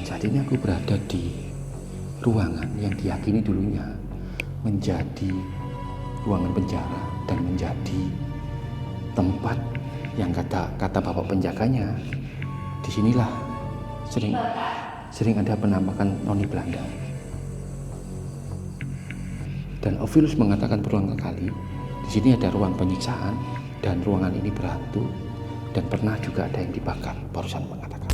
Saat ini aku berada di ruangan yang diyakini dulunya menjadi ruangan penjara dan menjadi tempat yang kata bapak penjaganya, disinilah sering ada penampakan noni Belanda. Dan Ovilus mengatakan berulang kali, di sini ada ruang penyiksaan dan ruangan ini berhantu dan pernah juga ada yang dibakar. Barusan mengatakan.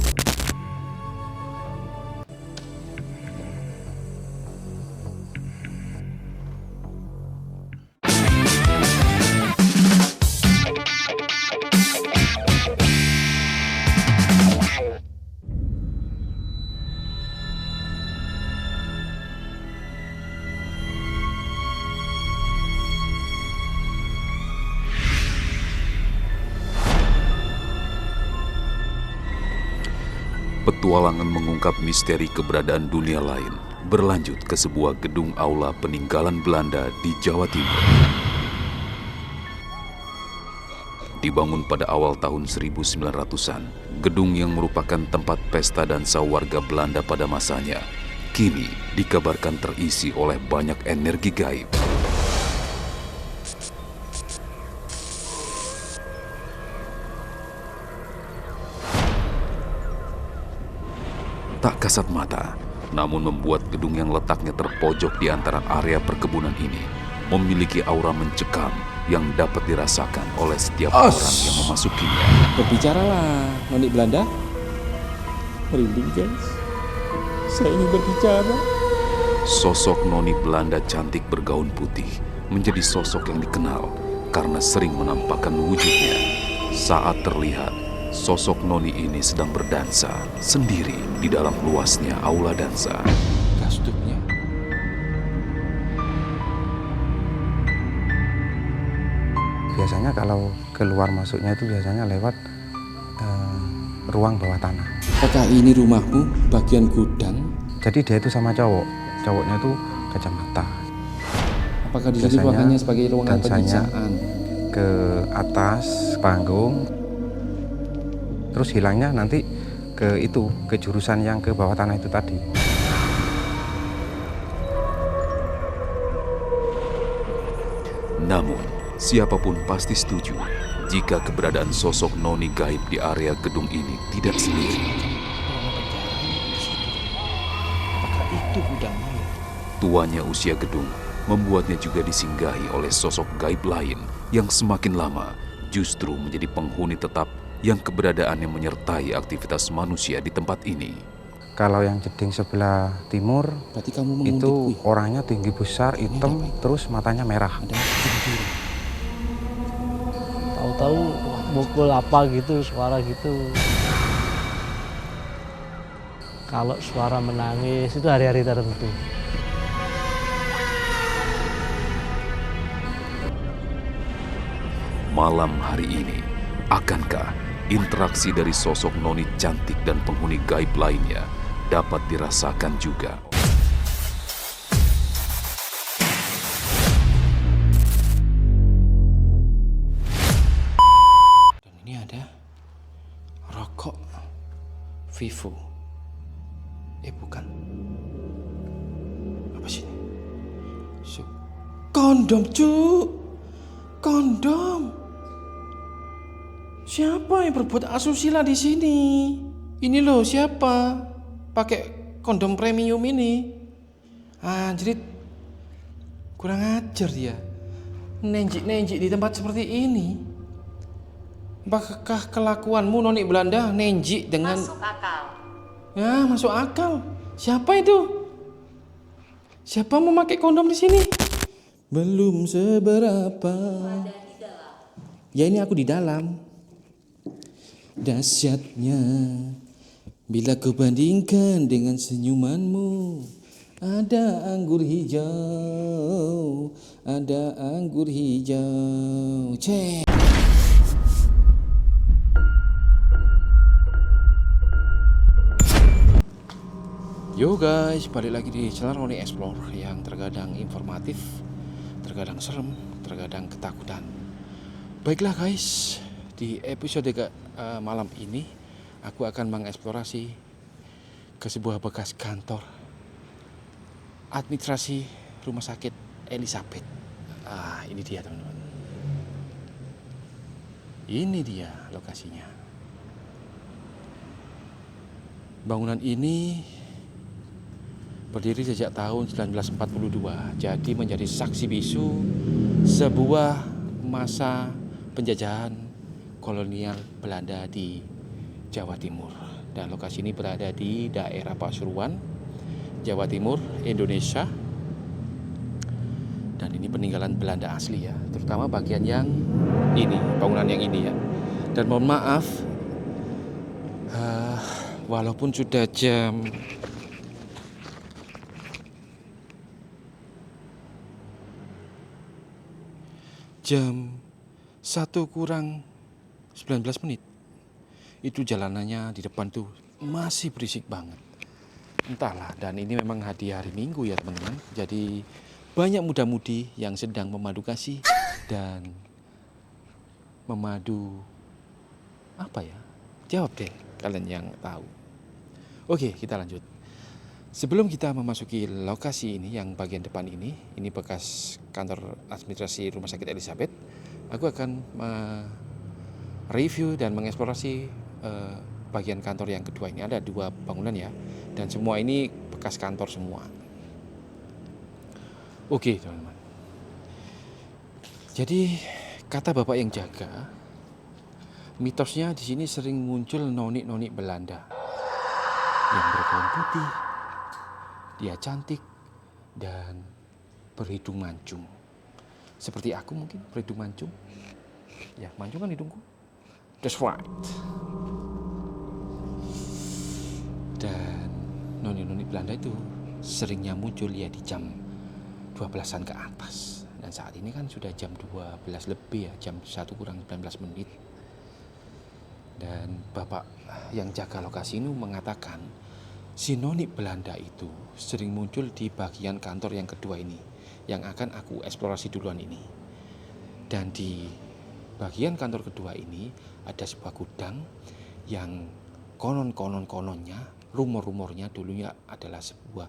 Petualangan mengungkap misteri keberadaan dunia lain berlanjut ke sebuah gedung aula peninggalan Belanda di Jawa Timur. Dibangun pada awal tahun 1900-an, gedung yang merupakan tempat pesta dansa warga Belanda pada masanya, kini dikabarkan terisi oleh banyak energi gaib. Tak kasat mata, namun membuat gedung yang letaknya terpojok di antara area perkebunan ini memiliki aura mencekam yang dapat dirasakan oleh setiap orang yang memasukinya. Berbicaralah, noni Belanda. Merinding guys, saya ingin berbicara. Sosok noni Belanda cantik bergaun putih menjadi sosok yang dikenal karena sering menampakkan wujudnya. Saat terlihat, sosok noni ini sedang berdansa sendiri di dalam luasnya aula dansa. Kastupnya. Biasanya kalau keluar masuknya itu biasanya lewat ruang bawah tanah. Apakah ini rumahmu bagian gudang? Jadi dia itu sama cowoknya itu kacamata. Apakah di sini ruangannya sebagai ruangan dansanya penyiksaan? Ke atas panggung, terus hilangnya nanti ke jurusan yang ke bawah tanah itu tadi. Namun, siapapun pasti setuju jika keberadaan sosok noni gaib di area gedung ini tidak sendiri. Apakah itu gudangnya? Tuanya usia gedung membuatnya juga disinggahi oleh sosok gaib lain yang semakin lama justru menjadi penghuni tetap yang keberadaannya menyertai aktivitas manusia di tempat ini. Kalau yang jeding sebelah timur, Berarti kamu itu orangnya tinggi besar, hitam, terus matanya merah. Tahu-tahu mukul apa gitu, suara gitu. Kalau suara menangis itu hari-hari tertentu. Malam hari ini, akankah interaksi dari sosok noni cantik dan penghuni gaib lainnya dapat dirasakan juga? Dan ini ada rokok Vivo. Bukan. Apa sih ini? Kondom, Cuk. Kondom. Siapa yang berbuat asusila di sini? Ini loh, siapa pakai kondom premium ini? Anjrit, kurang ajar dia. Nenjik di tempat seperti ini. Apakah kelakuanmu noni Belanda nenjik dengan... Masuk akal. Ya, masuk akal. Siapa itu? Siapa mau pakai kondom di sini? Belum seberapa. Ya, ini aku di dalam. Dahsyatnya bila kau bandingkan dengan senyumanmu. Ada anggur hijau, ada anggur hijau. Cek. Yo guys, balik lagi di channel Roni Explore yang terkadang informatif, terkadang serem, terkadang ketakutan. Baiklah guys, di episode malam ini aku akan mengeksplorasi ke sebuah bekas kantor administrasi rumah sakit Elizabeth. Ini dia teman-teman. Ini dia lokasinya. Bangunan ini berdiri sejak tahun 1942, jadi menjadi saksi bisu sebuah masa penjajahan kolonial Belanda di Jawa Timur. Dan lokasi ini berada di daerah Pasuruan, Jawa Timur, Indonesia. Dan ini peninggalan Belanda asli ya, terutama bagian yang ini, bangunan yang ini ya. Dan mohon maaf, walaupun sudah jam 1 kurang 19 menit, itu jalanannya di depan tuh masih berisik banget. Entahlah, dan ini memang hari Minggu ya teman-teman. Jadi banyak muda-mudi yang sedang memadu kasih dan memadu apa ya? Jawab deh kalian yang tahu. Oke, kita lanjut. Sebelum kita memasuki lokasi ini yang bagian depan ini bekas kantor administrasi Rumah Sakit Elizabeth, aku akan review dan mengeksplorasi bagian kantor yang kedua ini. Ada 2 bangunan ya, dan semua ini bekas kantor semua. Oke teman-teman. Jadi kata bapak yang jaga, mitosnya di sini sering muncul noni-noni Belanda yang bergaun putih, dia cantik dan berhidung mancung. Seperti aku mungkin berhidung mancung. Ya, mancung kan hidungku. That's right. Dan noni-noni Belanda itu seringnya muncul ya di jam 12-an ke atas. Dan saat ini kan sudah jam 12 lebih ya, jam 1 kurang 19 menit. Dan bapak yang jaga lokasi ini mengatakan si noni Belanda itu sering muncul di bagian kantor yang kedua ini, yang akan aku eksplorasi duluan ini. Dan di bagian kantor kedua ini ada sebuah gudang yang kononnya, rumornya dulunya adalah sebuah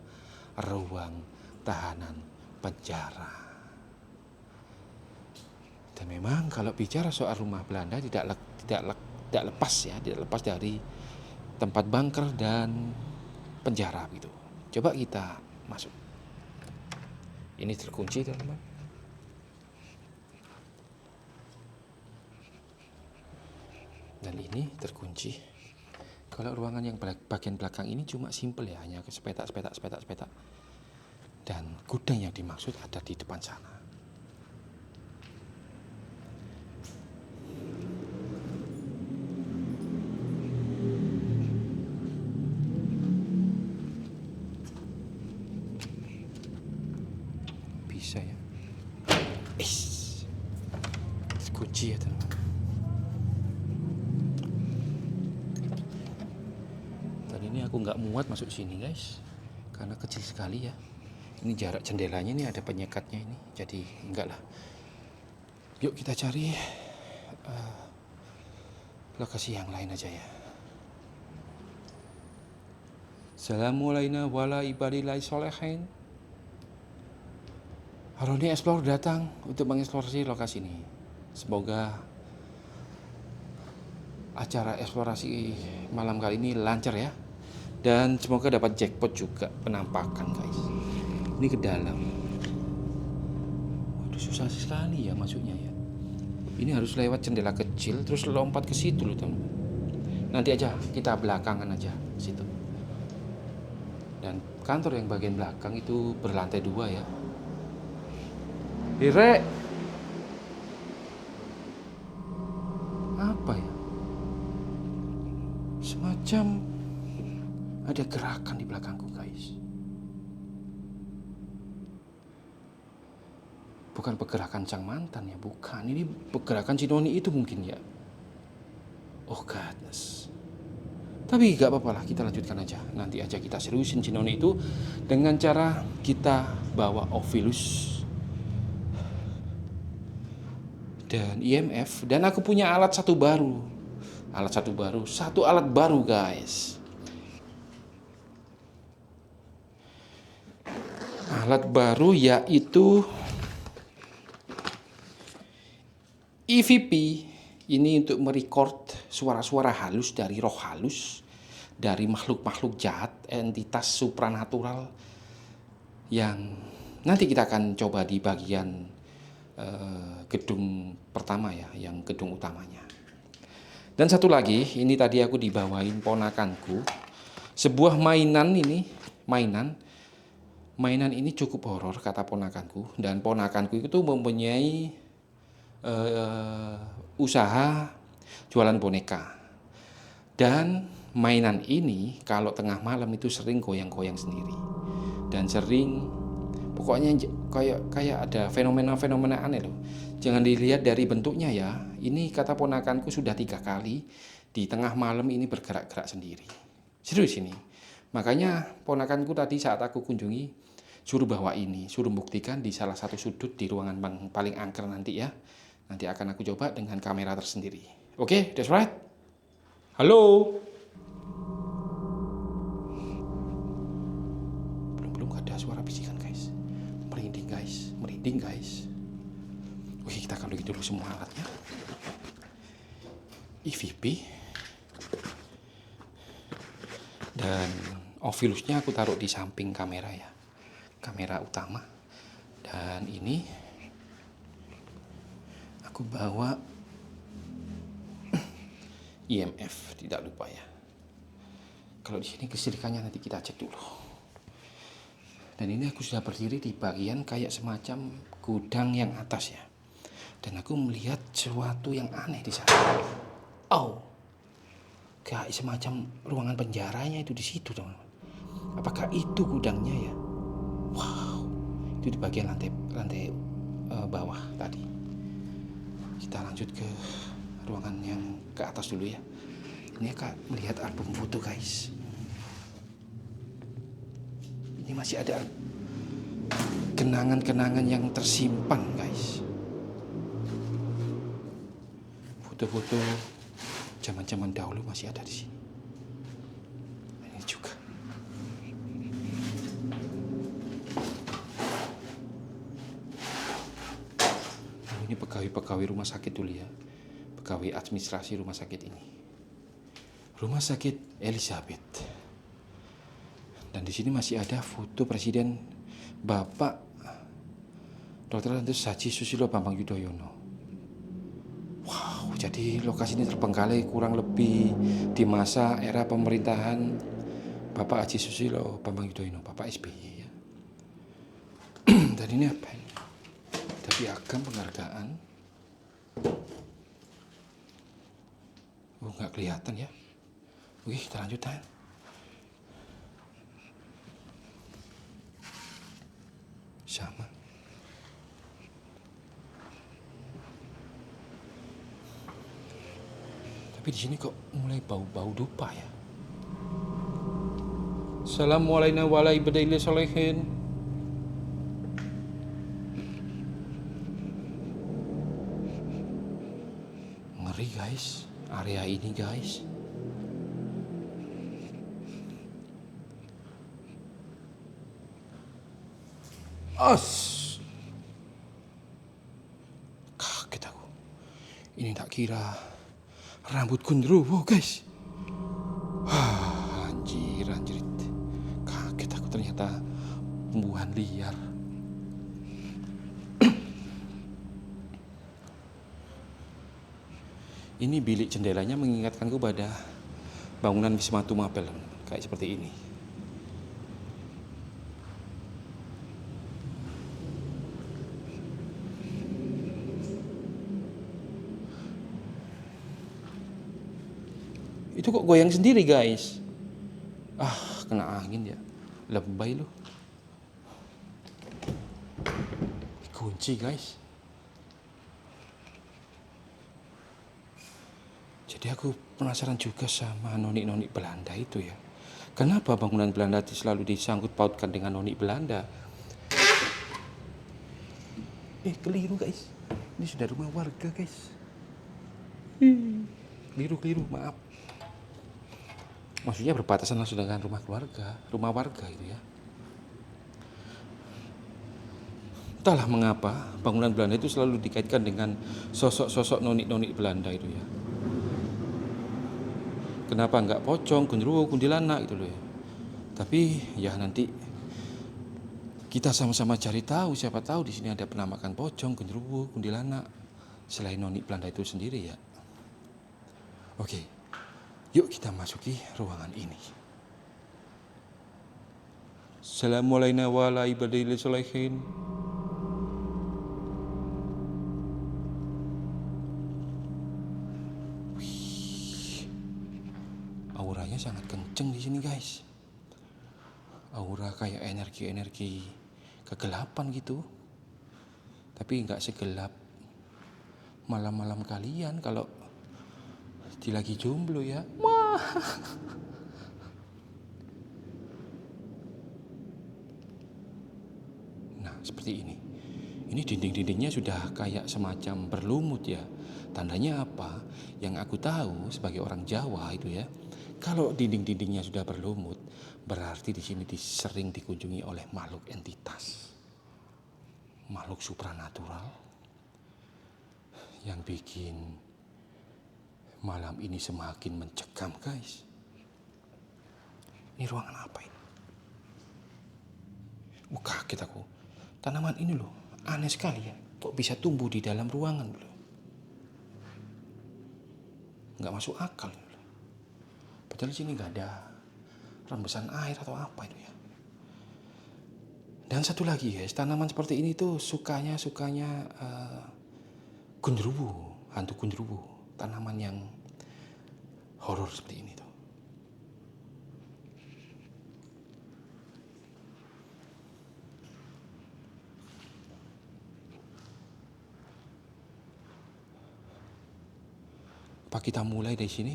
ruang tahanan penjara. Dan memang kalau bicara soal rumah Belanda tidak lepas dari tempat bunker dan penjara gitu. Coba kita masuk. Ini terkunci teman-teman. Dan ini terkunci. Kalau ruangan yang bagian belakang ini cuma simple ya, hanya sepetak. Dan gudang yang dimaksud ada di depan sana. Bisa ya. Kunci ya teman. Dan ini aku nggak muat masuk sini guys, karena kecil sekali ya. Ini jarak jendelanya ini ada penyekatnya ini, jadi enggak lah. Yuk kita cari lokasi yang lain aja ya. Assalamualaikum warahmatullahi wabarakatuh. Haroni Explore datang untuk mengeksplorasi lokasi ini. Semoga acara eksplorasi malam kali ini lancar ya. Dan semoga dapat jackpot juga penampakan guys. Ini ke dalam. Waduh, susah sekali ya masuknya ya. Ini harus lewat jendela kecil terus lompat ke situ loh teman-teman. Nanti aja kita belakangan aja situ. Dan kantor yang bagian belakang itu berlantai 2 ya. Rek, apa ya? Semacam ada gerakan di belakangku guys. Bukan pergerakan sang mantan ya, bukan. Ini pergerakan si noni itu mungkin ya. Oh goodness. Tapi gak apa-apa lah, kita lanjutkan aja. Nanti aja kita seriusin si noni itu dengan cara kita bawa Ovilus dan IMF. Dan aku punya satu alat baru guys. alat baru yaitu EVP. Ini untuk merecord suara-suara halus dari roh halus, dari makhluk-makhluk jahat, entitas supranatural yang nanti kita akan coba di bagian gedung pertama ya, yang gedung utamanya. Dan satu lagi, ini tadi aku dibawain ponakanku sebuah mainan ini, mainan ini cukup horor kata ponakanku, dan ponakanku itu mempunyai usaha jualan boneka. Dan mainan ini kalau tengah malam itu sering goyang-goyang sendiri. Dan sering pokoknya kayak ada fenomena-fenomena aneh loh. Jangan dilihat dari bentuknya ya. Ini kata ponakanku sudah 3 kali di tengah malam ini bergerak-gerak sendiri. Serius ini. Makanya ponakanku tadi saat aku kunjungi suruh bawa ini, suruh buktikan di salah satu sudut di ruangan paling angker nanti ya. Nanti akan aku coba dengan kamera tersendiri. Oke, that's right. Halo. Belum ada suara bisikan guys. Merinding guys. Oke, kita akan bagi dulu semua alatnya. EVP. Dan Ovilusnya aku taruh di samping kamera ya. Kamera utama. Dan ini aku bawa IMF, tidak lupa ya. Kalau di sini kelistrikannya nanti kita cek dulu. Dan ini aku sudah berdiri di bagian kayak semacam gudang yang atas ya. Dan aku melihat sesuatu yang aneh di sana. Oh, kayak semacam ruangan penjaranya itu di situ teman-teman. Apakah itu gudangnya ya? Wow, itu di bagian lantai bawah tadi. Kita lanjut ke ruangan yang ke atas dulu ya. Ini Kak melihat album foto guys. Ini masih ada kenangan-kenangan yang tersimpan guys. Foto-foto zaman-zaman dahulu masih ada di sini. Ini juga. Ini pegawai-pegawai rumah sakit dulu ya. Pegawai administrasi rumah sakit ini. Rumah sakit Elizabeth. Dan di sini masih ada foto Presiden Bapak Dr. Andes Haji Susilo Bambang Yudhoyono. Wow, jadi lokasi ini terbengkalai kurang lebih di masa era pemerintahan Bapak Haji Susilo Bambang Yudhoyono, Bapak SBY ya. Dan ini apa ini? Ada piagam penghargaan. Oh, nggak kelihatan ya. Oke, kita lanjut ya. Sama. Tapi di sini kok mulai bau-bau dupa ya. Assalamualaikum warahmatullahi wabarakatuh. Ngeri guys, area ini guys. Kaget aku. Ini tak kira rambut gundruwo guys. Anjir. Kaget aku, ternyata pembuahan liar. Ini bilik jendelanya mengingatkanku pada bangunan Wisma Tumapel kayak seperti ini. Itu kok goyang sendiri guys. Kena angin ya. Lebay loh. Kunci guys. Jadi aku penasaran juga sama noni-noni Belanda itu ya. Kenapa bangunan Belanda itu selalu disangkut pautkan dengan noni Belanda? Keliru guys. Ini sudah rumah warga guys. Keliru, maaf. Maksudnya berbatasan langsung dengan rumah warga gitu ya. Entahlah mengapa bangunan Belanda itu selalu dikaitkan dengan sosok-sosok noni-noni Belanda itu ya. Kenapa nggak pocong, genderuwo, kuntilanak gitu loh ya. Tapi ya nanti kita sama-sama cari tahu, siapa tahu di sini ada penampakan pocong, genderuwo, kuntilanak selain noni Belanda itu sendiri ya. Oke, yuk kita masuki ruangan ini. Assalamualaikum warahmatullahi wabarakatuh. Auranya sangat kenceng di sini guys. Aura kayak energi-energi kegelapan gitu. Tapi nggak segelap malam-malam kalian kalau lagi jomblo ya. Wah. Nah seperti ini. Ini dinding-dindingnya sudah kayak semacam berlumut ya. Tandanya apa? Yang aku tahu sebagai orang Jawa itu ya, kalau dinding-dindingnya sudah berlumut, berarti di sini sering dikunjungi oleh makhluk entitas, makhluk supranatural, yang bikin malam ini semakin mencekam, guys. Ini ruangan apa ini? Kaget aku. Tanaman ini loh, aneh sekali ya. Kok bisa tumbuh di dalam ruangan loh? Nggak masuk akal. Padahal di sini nggak ada rembesan air atau apa itu ya. Dan satu lagi guys, tanaman seperti ini tuh sukanya genderuwo, hantu genderuwo, tanaman yang horor seperti ini tuh. Apa kita mulai dari sini?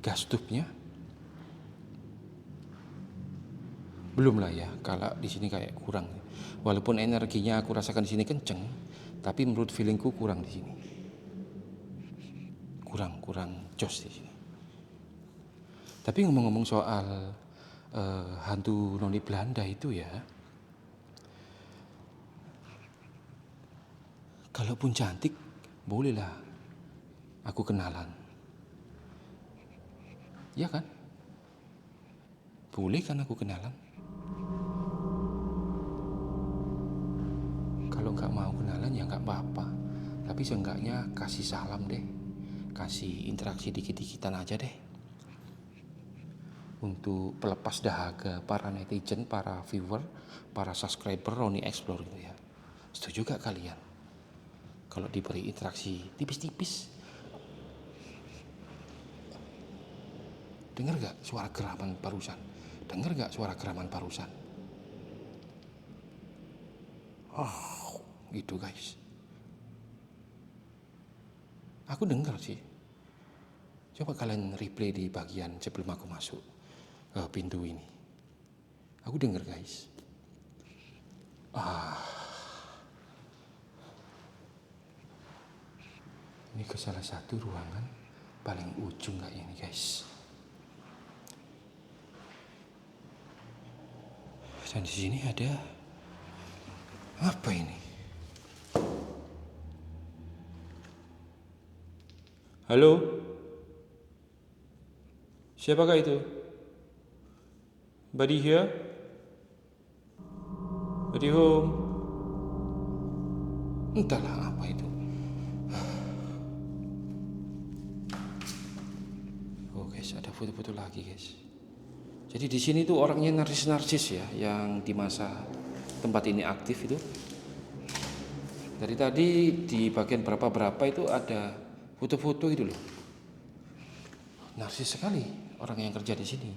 Gas tube-nya? Belum lah ya, kalau di sini kayak kurang. Walaupun energinya aku rasakan di sini kenceng, tapi menurut feelingku kurang di sini. Kurang jos di sini. Tapi ngomong-ngomong soal hantu noni Belanda itu ya, kalaupun cantik, bolehlah aku kenalan. Ya kan? Boleh kan aku kenalan? Kalau nggak mau kenalan ya nggak apa-apa. Tapi seenggaknya kasih salam deh. Kasih interaksi dikit-dikitan aja deh. Untuk pelepas dahaga para netizen, para viewer, para subscriber Roni Explore gitu ya. Setuju gak kalian? Kalau diberi interaksi tipis-tipis. Dengar gak suara geraman barusan? Dengar gak suara geraman barusan? Oh, gitu guys. Aku dengar sih. Coba kalian replay di bagian sebelum aku masuk pintu ini. Aku dengar guys. Ini ke salah satu ruangan paling ujung gak ini guys. Dan di sini ada apa ini? Halo? Siapakah itu? Buddy here? Buddy home? Entahlah apa itu. Oh guys, ada foto-foto lagi guys. Jadi di sini tuh orangnya narsis ya, yang di masa tempat ini aktif itu. Dari tadi di bagian berapa itu ada foto-foto itu loh. Narsis sekali orang yang kerja di sini.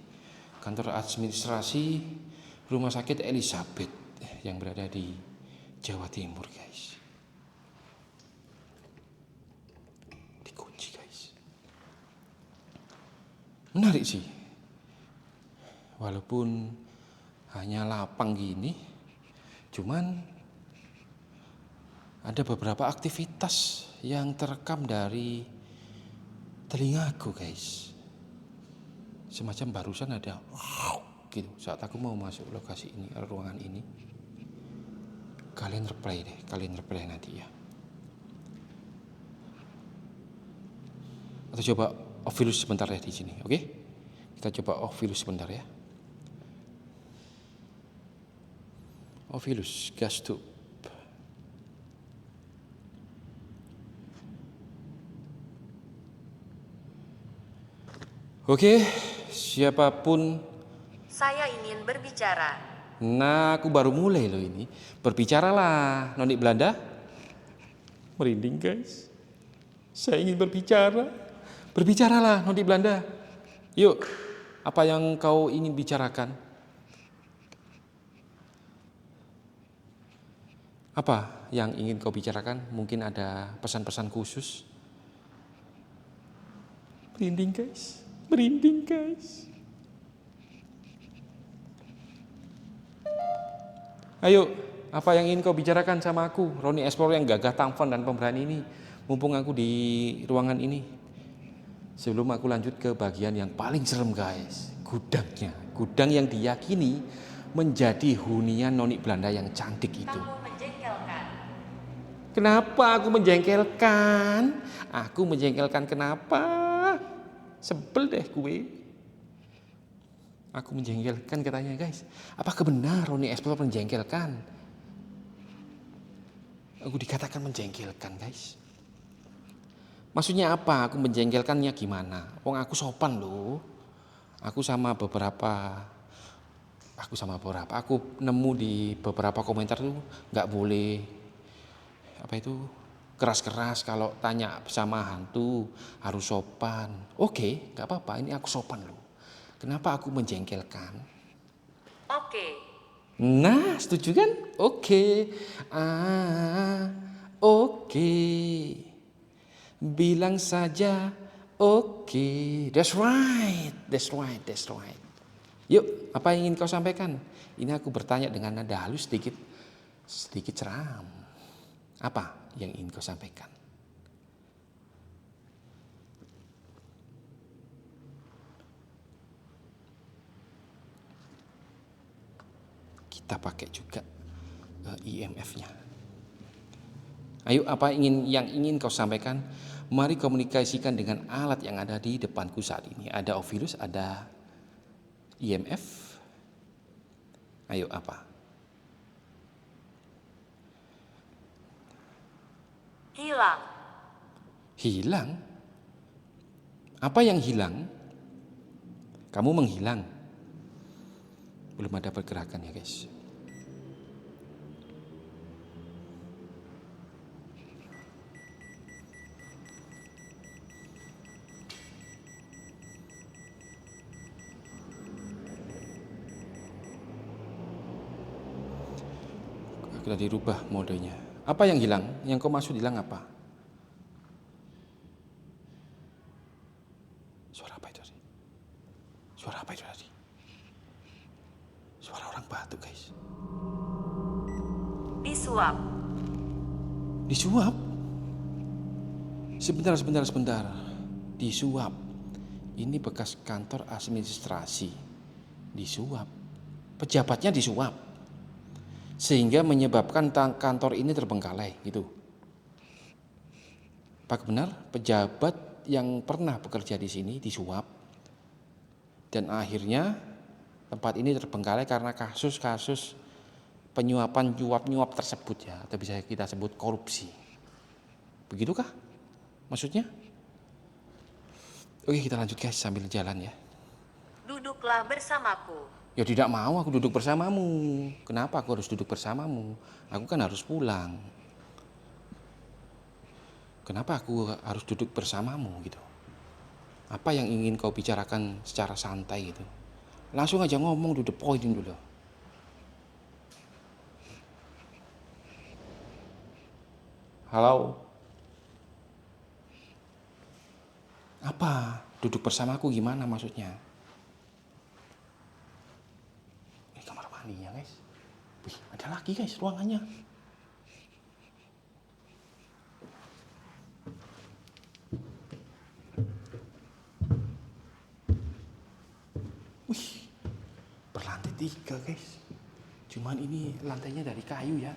Kantor administrasi Rumah Sakit Elizabeth yang berada di Jawa Timur guys. Dikunci guys. Menarik sih. Walaupun hanya lapang gini, cuman ada beberapa aktivitas yang terekam dari telingaku guys. Semacam barusan ada gitu saat aku mau masuk lokasi ini, ruangan ini. Kalian reply nanti ya. Atau coba Ovilus sebentar ya di sini, oke? Kita coba Ovilus sebentar ya. Ovilus Gastup. Oke, siapapun. Saya ingin berbicara. Nah, aku baru mulai loh ini. Berbicaralah, Noni Belanda. Merinding guys. Saya ingin berbicara. Berbicaralah, Noni Belanda. Yuk, apa yang kau ingin bicarakan? Apa yang ingin kau bicarakan? Mungkin ada pesan-pesan khusus. Merinding guys. Merinding guys. Ayo, apa yang ingin kau bicarakan sama aku, Roni Explorer yang gagah, tampan dan pemberani ini, mumpung aku di ruangan ini. Sebelum aku lanjut ke bagian yang paling serem guys, gudangnya, gudang yang diyakini menjadi hunian Noni Belanda yang cantik itu. Kamu menjengkelkan. Kenapa aku menjengkelkan? Aku menjengkelkan kenapa? Sebel deh gue. Aku menjengkelkan katanya guys. Apakah benar Roni Explorer menjengkelkan? Aku dikatakan menjengkelkan guys. Maksudnya apa? Aku menjengkelkannya gimana? Wong aku sopan loh. Aku nemu di beberapa komentar tuh nggak boleh apa itu keras-keras kalau tanya sama hantu, harus sopan. Oke, nggak apa-apa. Ini aku sopan loh. Kenapa aku menjengkelkan? Oke. Nah, setuju kan? Oke. Oke. Bilang saja oke. That's right. Yuk, apa yang ingin kau sampaikan? Ini aku bertanya dengan nada halus sedikit ceram. Apa yang ingin kau sampaikan? Kita pakai juga IMF-nya. Ayo, apa yang ingin kau sampaikan? Mari komunikasikan dengan alat yang ada di depanku saat ini. Ada Ovilus, ada IMF. Ayo, apa? Hilang. Hilang? Apa yang hilang? Kamu menghilang. Belum ada pergerakan ya guys. Sudah dirubah modenya. Apa yang hilang? Yang kau maksud hilang apa? Suara apa itu tadi? Suara apa itu tadi? Suara orang batuk guys. Disuap. Disuap? Sebentar. Disuap. Ini bekas kantor administrasi. Disuap. Pejabatnya disuap. Sehingga menyebabkan kantor ini terbengkalai gitu. Apa benar pejabat yang pernah bekerja di sini disuap dan akhirnya tempat ini terbengkalai karena kasus-kasus penyuapan nyuap tersebut ya, atau bisa kita sebut korupsi. Begitukah maksudnya? Oke, kita lanjut guys sambil jalan ya. Duduklah bersamaku. Ya tidak mau aku duduk bersamamu. Kenapa aku harus duduk bersamamu? Aku kan harus pulang. Kenapa aku harus duduk bersamamu gitu? Apa yang ingin kau bicarakan secara santai gitu? Langsung aja ngomong to the point dulu. Halo? Apa? Duduk bersamaku gimana maksudnya? Ini ya guys. Wih, ada lagi guys ruangannya. Wih, berlantai 3 guys. Cuman ini lantainya dari kayu ya.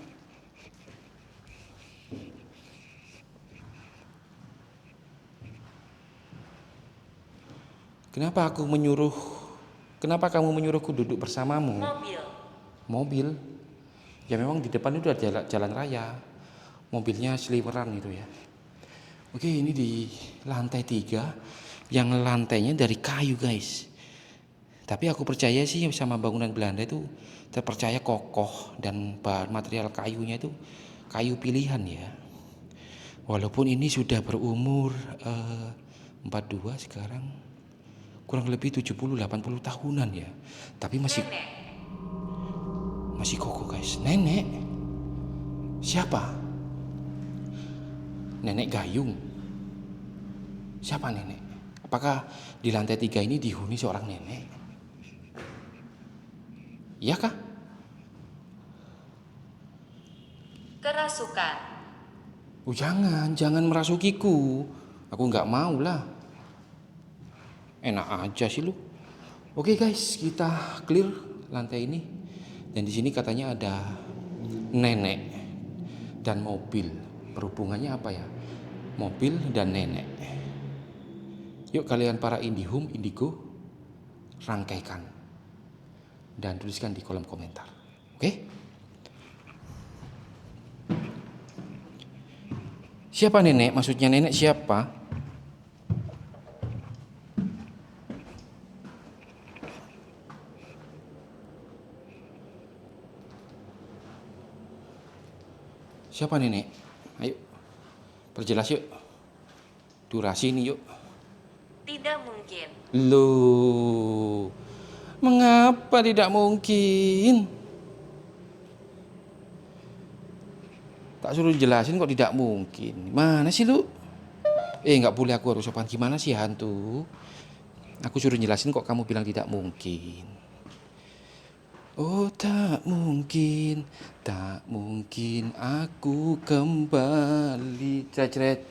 Kenapa kamu menyuruhku duduk bersamamu? Mobil. Mobil? Ya memang di depan itu ada jalan raya. Mobilnya seliweran itu ya. Oke, ini di lantai 3. Yang lantainya dari kayu guys. Tapi aku percaya sih sama bangunan Belanda itu terpercaya kokoh. Dan bahan material kayunya itu kayu pilihan ya. Walaupun ini sudah berumur 42 sekarang, kurang lebih 70-80 tahunan ya. Tapi masih kokoh guys. Nenek? Siapa? Nenek Gayung. Siapa nenek? Apakah di lantai 3 ini dihuni seorang nenek? Iya kah? Kerasukan. Oh jangan merasukiku. Aku nggak mau lah. Enak aja sih lu. Oke guys, kita clear lantai ini. Dan di sini katanya ada nenek dan mobil. Berhubungannya apa ya? Mobil dan nenek. Yuk kalian para indigo, rangkaikan dan tuliskan di kolom komentar. Oke? Siapa nenek? Maksudnya nenek siapa? Siapa nenek? Ayo, perjelas yuk. Durasi ini yuk. Tidak mungkin. Loh, mengapa tidak mungkin? Tak suruh jelasin kok tidak mungkin. Mana sih lu? Nggak boleh aku harus sopan. Gimana sih hantu? Aku suruh jelasin kok kamu bilang tidak mungkin. Oh tak mungkin aku kembali. Ceret.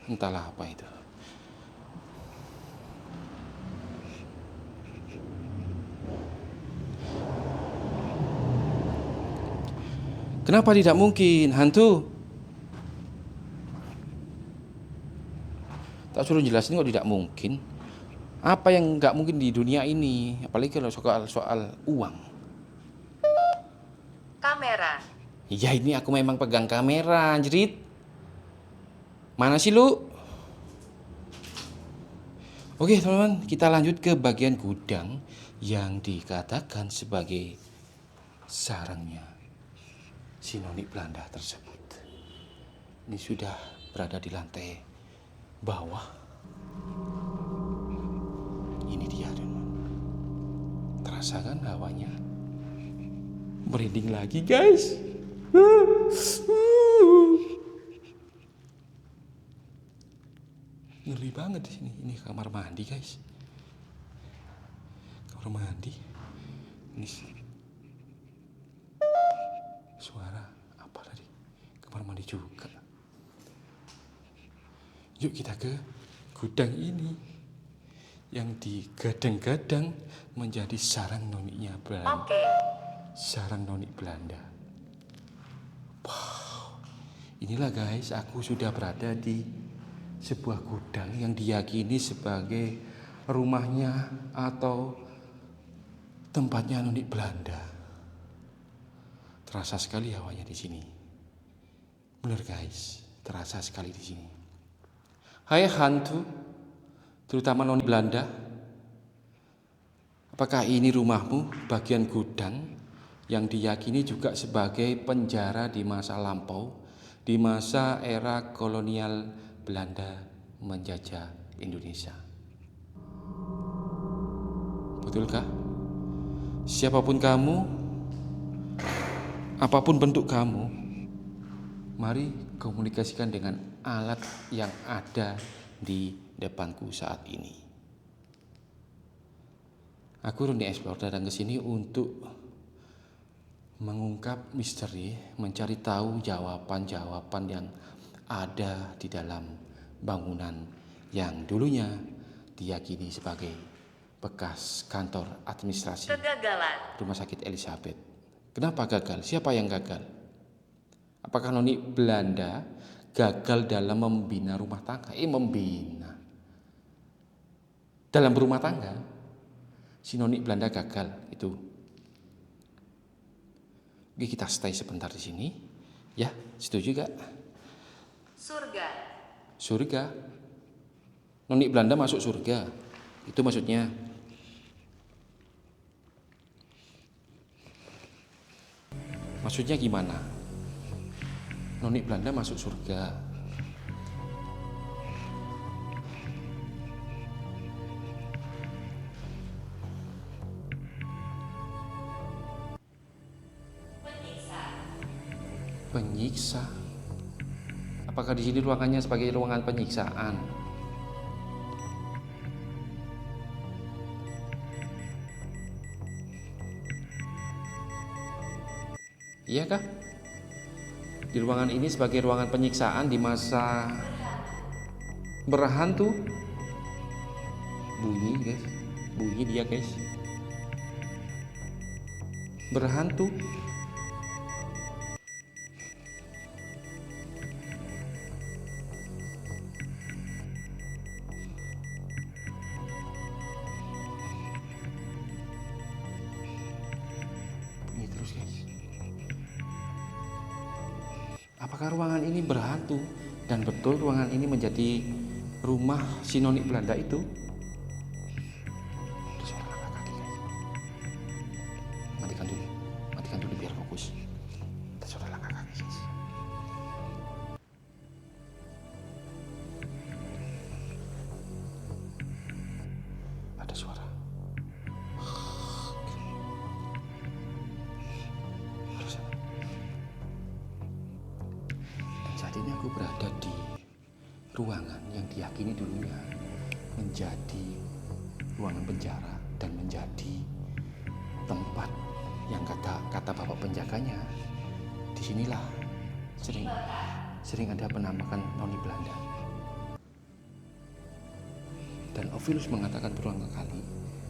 Entahlah apa itu. Kenapa tidak mungkin, hantu? Tak suruh jelasin kok tidak mungkin. Apa yang nggak mungkin di dunia ini? Apalagi kalau soal uang. Kamera. Ya ini aku memang pegang kamera, anjrit. Mana sih lu? Oke teman-teman, kita lanjut ke bagian gudang yang dikatakan sebagai sarangnya si noni Belanda tersebut. Ini sudah berada di lantai bawah. Ini dia teman. Terasa kan hawanya? Merinding lagi guys. Ngeri banget di sini. Ini kamar mandi guys. Kamar mandi. Ini suara apa tadi? Kamar mandi juga. Yuk kita ke gudang ini yang digadang-gadang menjadi sarang noninya Belanda. Oke. Sarang noni Belanda. Wow. Inilah guys, aku sudah berada di sebuah gudang yang diyakini sebagai rumahnya atau tempatnya noni Belanda. Terasa sekali hawanya di sini. Benar guys, terasa sekali di sini. Hai hantu, terutama noni Belanda. Apakah ini rumahmu, bagian gudang yang diyakini juga sebagai penjara di masa lampau, di masa era kolonial Belanda menjajah Indonesia? Betulkah? Siapapun kamu, apapun bentuk kamu, mari komunikasikan dengan alat yang ada di depanku saat ini. Aku Roni Explore datang ke sini untuk mengungkap misteri, mencari tahu jawaban-jawaban yang ada di dalam bangunan yang dulunya diyakini sebagai bekas kantor administrasi Kegagalan. Rumah Sakit Elizabeth. Kenapa gagal? Siapa yang gagal? Apakah noni Belanda gagal dalam membina rumah tangga? Membina. dalam berumah tangga, si noni Belanda gagal itu. Oke, kita stay sebentar di sini. Ya, setuju gak? Surga. Surga. Noni Belanda masuk surga. Itu maksudnya. Maksudnya gimana? Noni Belanda masuk surga. Penyiksa. Apakah di sini ruangannya sebagai ruangan penyiksaan? Iya kah? Di ruangan ini sebagai ruangan penyiksaan di masa berhantu. Bunyi guys, bunyi dia guys. Berhantu. Bunyi terus guys. Apakah ruangan ini berhantu dan betul ruangan ini menjadi rumah si noni Belanda itu? Ada suara langkah kaki guys. Matikan dulu biar fokus. Ada suara langkah kaki guys. Ada suara. Saat ini aku berada di ruangan yang diyakini dulunya menjadi ruangan penjara dan menjadi tempat yang kata bapak penjaganya, disinilah sering ada penampakan noni Belanda. Dan Ovilus mengatakan berulang kali,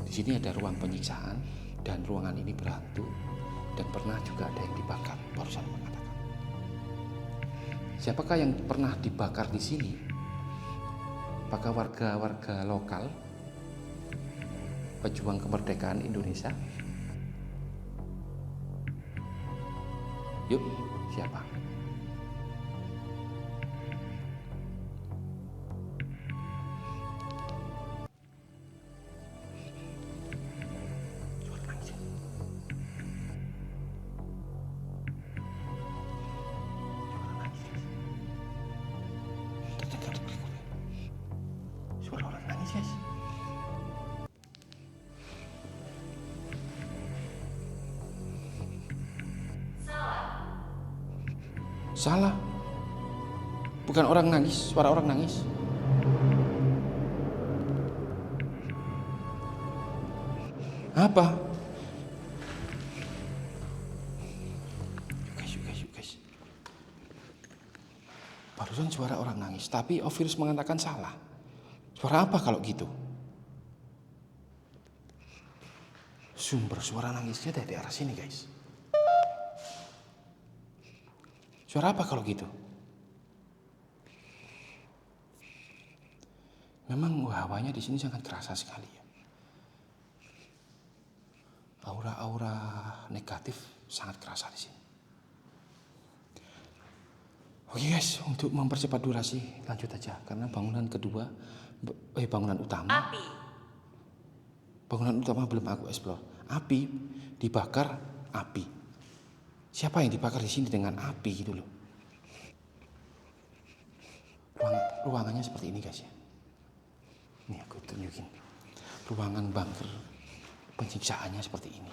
di sini ada ruang penyiksaan dan ruangan ini berhantu dan pernah juga ada yang dibakar. Barusan mengatakan. Siapakah yang pernah dibakar di sini? Apakah warga-warga lokal, pejuang kemerdekaan Indonesia? Yuk, siapa? Suara nangis. Suara orang nangis guys. Salah. Bukan orang nangis, suara orang nangis. Apa? Yuk guys. Barusan suara orang nangis, tapi Ovilus mengatakan salah. Suara apa kalau gitu? Sumber suara nangisnya dari arah sini guys. Suara apa kalau gitu? Memang hawanya di sini sangat terasa sekali ya. Aura-aura negatif sangat kerasa di sini. Oke guys, untuk mempercepat durasi lanjut aja karena bangunan utama. Api. Bangunan utama belum aku explore. Api dibakar api. Siapa yang dibakar di sini dengan api gitu loh. Ruangannya seperti ini guys ya. Nih aku tunjukin. Ruangan bunker penyiksaannya seperti ini.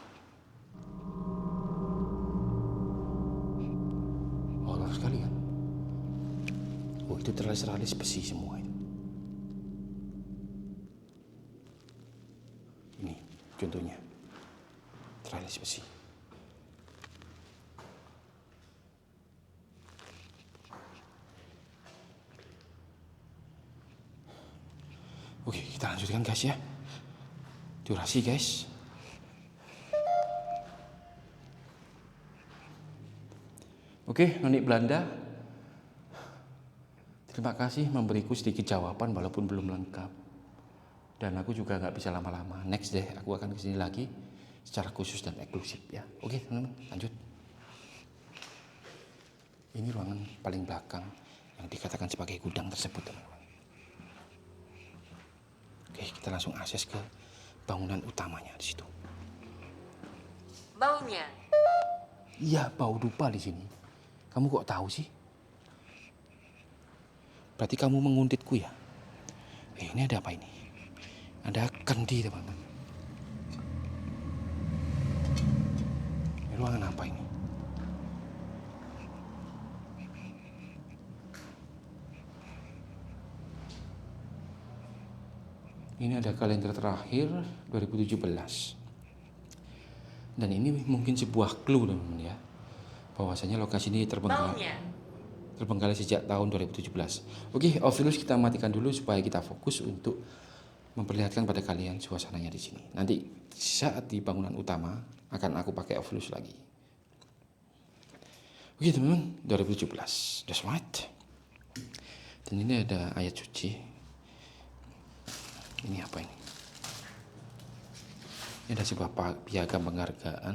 Horor sekali kan? Oh, itu teralis-teralis besi semua itu. Ini contohnya. Teralis besi. Oke, kita lanjutkan guys ya. Durasi guys. Oke, noni Belanda. Terima kasih memberiku sedikit jawaban walaupun belum lengkap. Dan aku juga nggak bisa lama-lama. Next deh, aku akan kesini lagi secara khusus dan eksklusif ya. Oke teman-teman, lanjut. Ini ruangan paling belakang yang dikatakan sebagai gudang tersebut, teman-teman. Oke, kita langsung akses ke bangunan utamanya di situ. Baunya. Iya, bau dupa di sini. Kamu kok tahu sih? Berarti kamu mengunditku ya? Ini ada apa ini? Ada kendi, teman-teman. Ini ruangan apa ini? Ini ada kalender terakhir 2017. Dan ini mungkin sebuah clue, teman-teman ya. Bahwasanya lokasi ini terbengkalai sejak tahun 2017. Oke, Ovilus kita matikan dulu supaya kita fokus untuk memperlihatkan pada kalian suasananya di sini. Nanti saat di bangunan utama akan aku pakai Ovilus lagi. Oke, teman-teman, 2017. That's right. Dan ini ada ayat suci. Ini apa ini? Ini ada sebuah piagam penghargaan.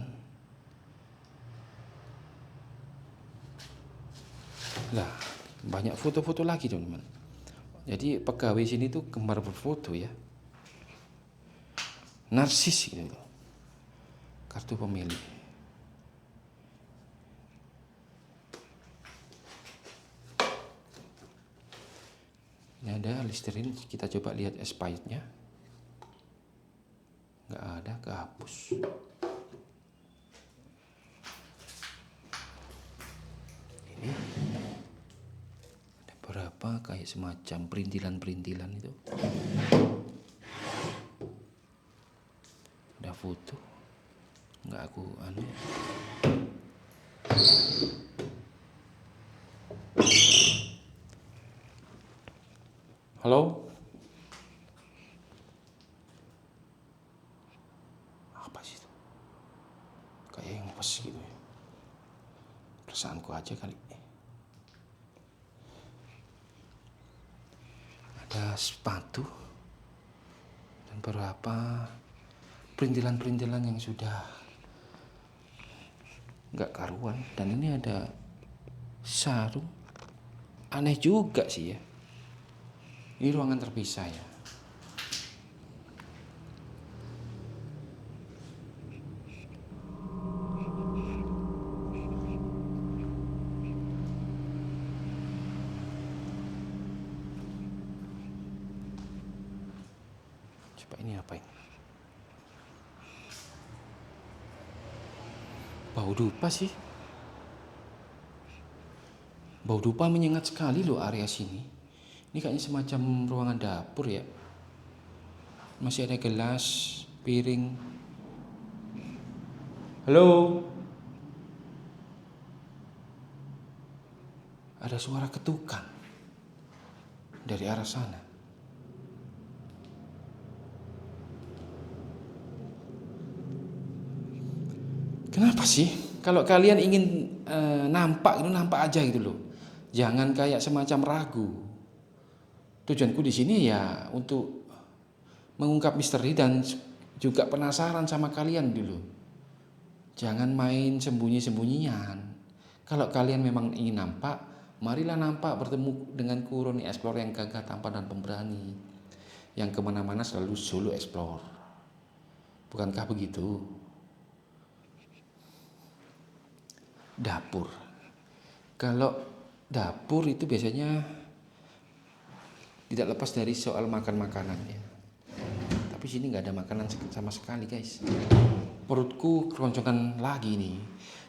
Lah, banyak foto-foto lagi, teman-teman. Jadi pegawai sini tuh gemar berfoto ya. Narsis gitu loh. Kartu pemilih. Ini ada Listerine, kita coba lihat expirednya. Nggak ada, kehapus. Ini ada berapa kayak semacam perintilan-perintilan itu. Ada foto. Nggak aku anu. Halo? Apa sih itu? Kayak yang pas gitu ya. Perasaanku aja kali. Ada sepatu. Dan beberapa perintilan-perintilan yang sudah nggak karuan. Dan ini ada sarung. Aneh juga sih ya. Ini ruangan terpisah ya. Coba ini apa ini? Bau dupa sih. Bau dupa menyengat sekali loh area sini. Ini kayaknya semacam ruangan dapur ya. Masih ada gelas, piring. Halo? Ada suara ketukan dari arah sana. Kenapa sih? Kalau kalian ingin nampak, itu nampak aja gitu loh. Jangan kayak semacam ragu. Tujuanku di sini ya untuk mengungkap misteri dan juga penasaran sama kalian dulu. Jangan main sembunyi-sembunyian. Kalau kalian memang ingin nampak, marilah nampak bertemu dengan Roni Explore yang gagah, tampan dan pemberani. Yang kemana-mana selalu solo explore. Bukankah begitu? Dapur. Kalau dapur itu biasanya tidak lepas dari soal makan makanan ya. Tapi sini nggak ada makanan sama sekali guys. Perutku keroncongan lagi nih.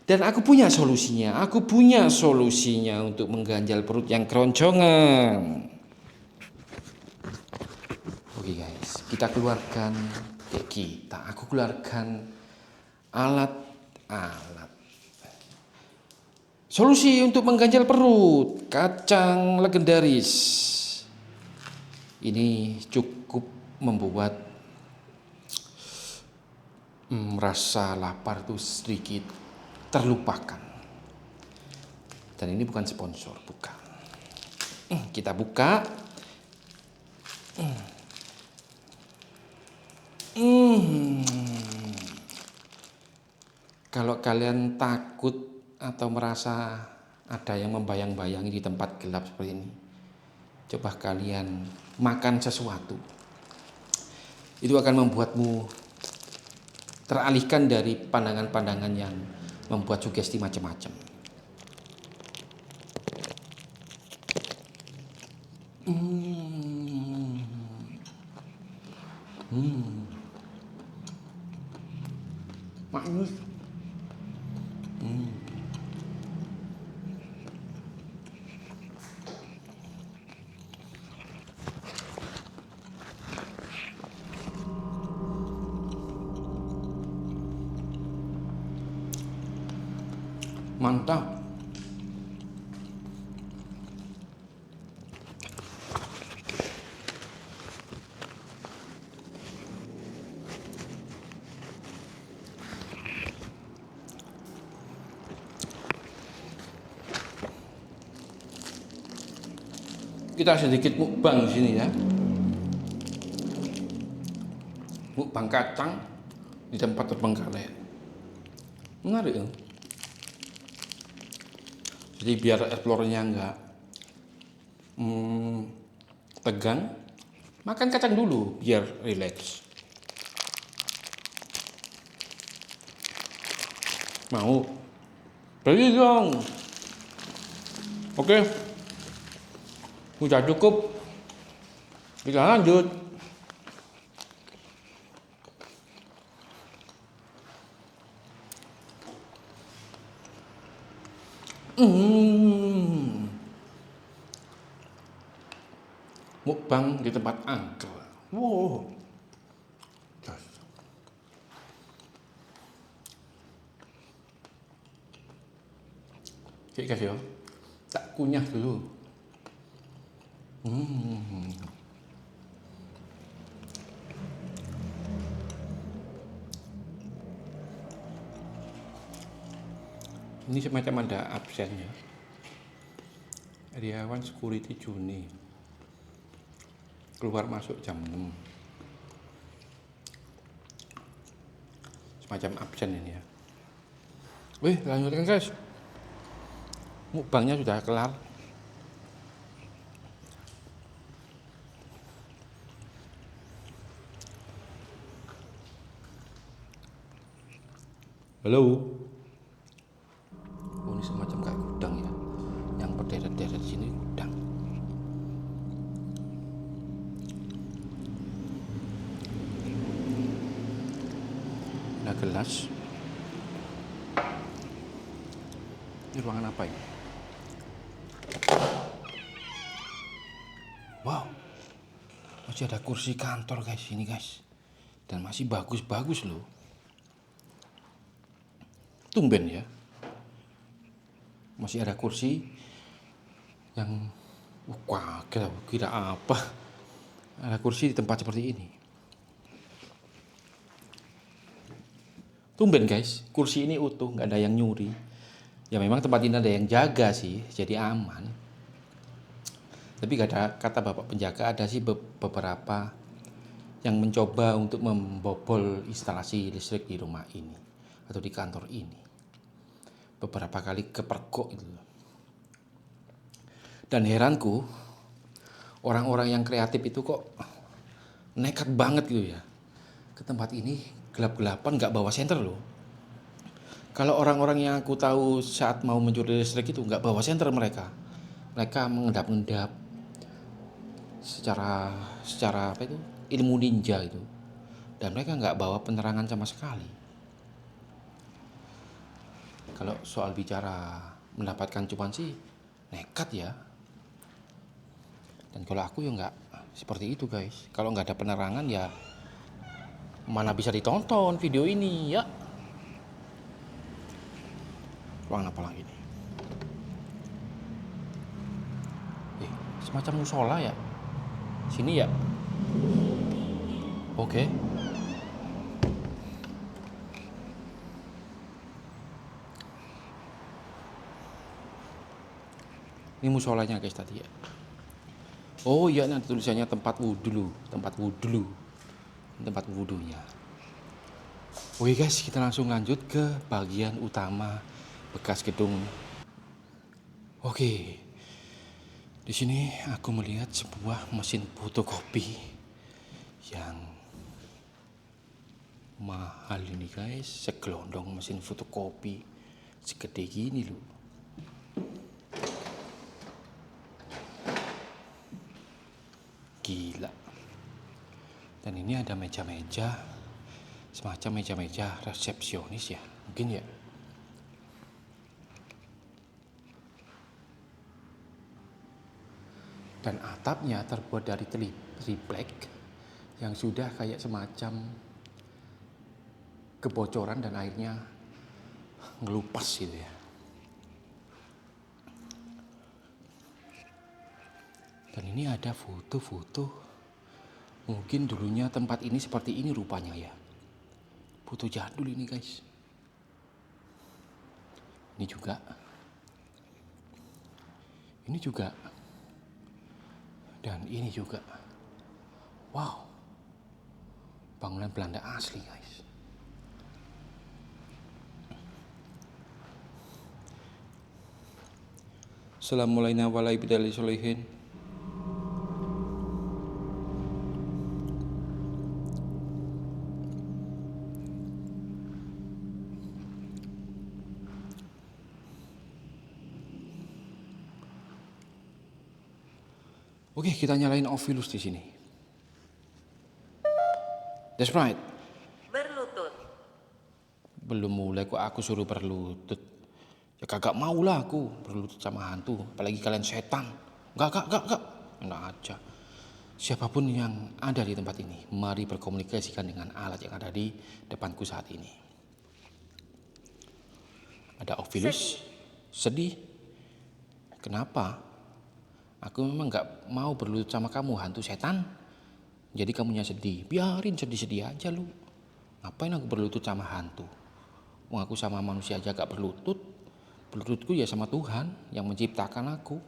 Dan aku punya solusinya. Aku punya solusinya untuk mengganjal perut yang keroncongan. Oke guys, kita keluarkan aku keluarkan alat-alat. Solusi untuk mengganjal perut, kacang legendaris. Ini cukup membuat rasa lapar tuh sedikit terlupakan. Dan ini bukan sponsor, bukan. Kita buka. Hmm. Kalau kalian takut atau merasa ada yang membayang-bayangi di tempat gelap seperti ini, coba kalian makan sesuatu. Itu akan membuatmu teralihkan dari pandangan-pandangan yang membuat sugesti macam-macam. Manis. Mantap. Kita sedikit mukbang di sini ya. Mukbang kacang di tempat terbengkalai. Menarik ya. Jadi biar explore-nya enggak tegang, makan kacang dulu biar rileks. Mau? Beli dong. Oke. Udah cukup. Kita lanjut. Mukbang di tempat angker. Wow. Jas. Oke guys ya, tak kunyah dulu. Ini semacam ada absennya. Karyawan security Juni. Keluar masuk jam 6. Semacam absen ini ya. Wih, lanjutkan guys. Mukbangnya sudah kelar. Halo. Oh, ini semacam kayak gudang ya. Yang berderet-deret sini gudang. Ada gelas. Ini ruangan apa ini? Wow. Masih ada kursi kantor guys ini guys. Dan masih bagus-bagus loh. Tumben ya. Masih ada kursi yang wah, kira apa? Ada kursi di tempat seperti ini. Tumben guys, kursi ini utuh, nggak ada yang nyuri. Ya memang tempat ini ada yang jaga sih, jadi aman. Tapi kata bapak penjaga ada sih beberapa yang mencoba untuk membobol instalasi listrik di rumah ini atau di kantor ini. Beberapa kali kepergok itu. Dan heranku, orang-orang yang kreatif itu kok nekat banget gitu ya. Ke tempat ini gelap-gelapan nggak bawa senter loh. Kalau orang-orang yang aku tahu saat mau mencuri listrik itu nggak bawa senter mereka. Mereka mengendap-endap secara apa itu ilmu ninja itu. Dan mereka nggak bawa penerangan sama sekali. Kalau soal bicara mendapatkan cuan sih nekat ya. Dan kalau aku ya nggak seperti itu guys. Kalau nggak ada penerangan ya mana bisa ditonton video ini ya. Ruangan apa lagi nih? Semacam musola ya. Sini ya. Oke. Ini musolanya guys tadi ya. Oh iya, nanti tulisannya tempat wudhu. tempat wudhunya. Oke guys, kita langsung lanjut ke bagian utama bekas gedung. Oke, di sini aku melihat sebuah mesin fotokopi yang mahal ini guys. Segelondong mesin fotokopi segede gini loh. Gila. Dan ini ada meja-meja, semacam meja-meja resepsionis ya, mungkin ya. Dan atapnya terbuat dari triplek yang sudah kayak semacam kebocoran dan airnya ngelupas gitu ya. Dan ini ada foto-foto. Mungkin dulunya tempat ini seperti ini rupanya ya. Foto jadul ini guys. Ini juga. Ini juga. Dan ini juga. Wow. Bangunan Belanda asli guys. Assalamualaikum warahmatullahi wabarakatuh. Oke, kita nyalain Ovilus di sini. That's right. Berlutut. Belum mulai kok aku suruh berlutut. Ya kagak mau lah aku berlutut sama hantu, apalagi kalian setan. Enggak. Enak aja. Siapapun yang ada di tempat ini, mari berkomunikasikan dengan alat yang ada di depanku saat ini. Ada Ovilus. Sedih. Kenapa? Aku memang gak mau berlutut sama kamu, hantu setan. Jadi kamunya sedih. Biarin sedih-sedih aja lu. Ngapain aku berlutut sama hantu? Wong aku sama manusia aja gak berlutut. Berlututku ya sama Tuhan yang menciptakan aku.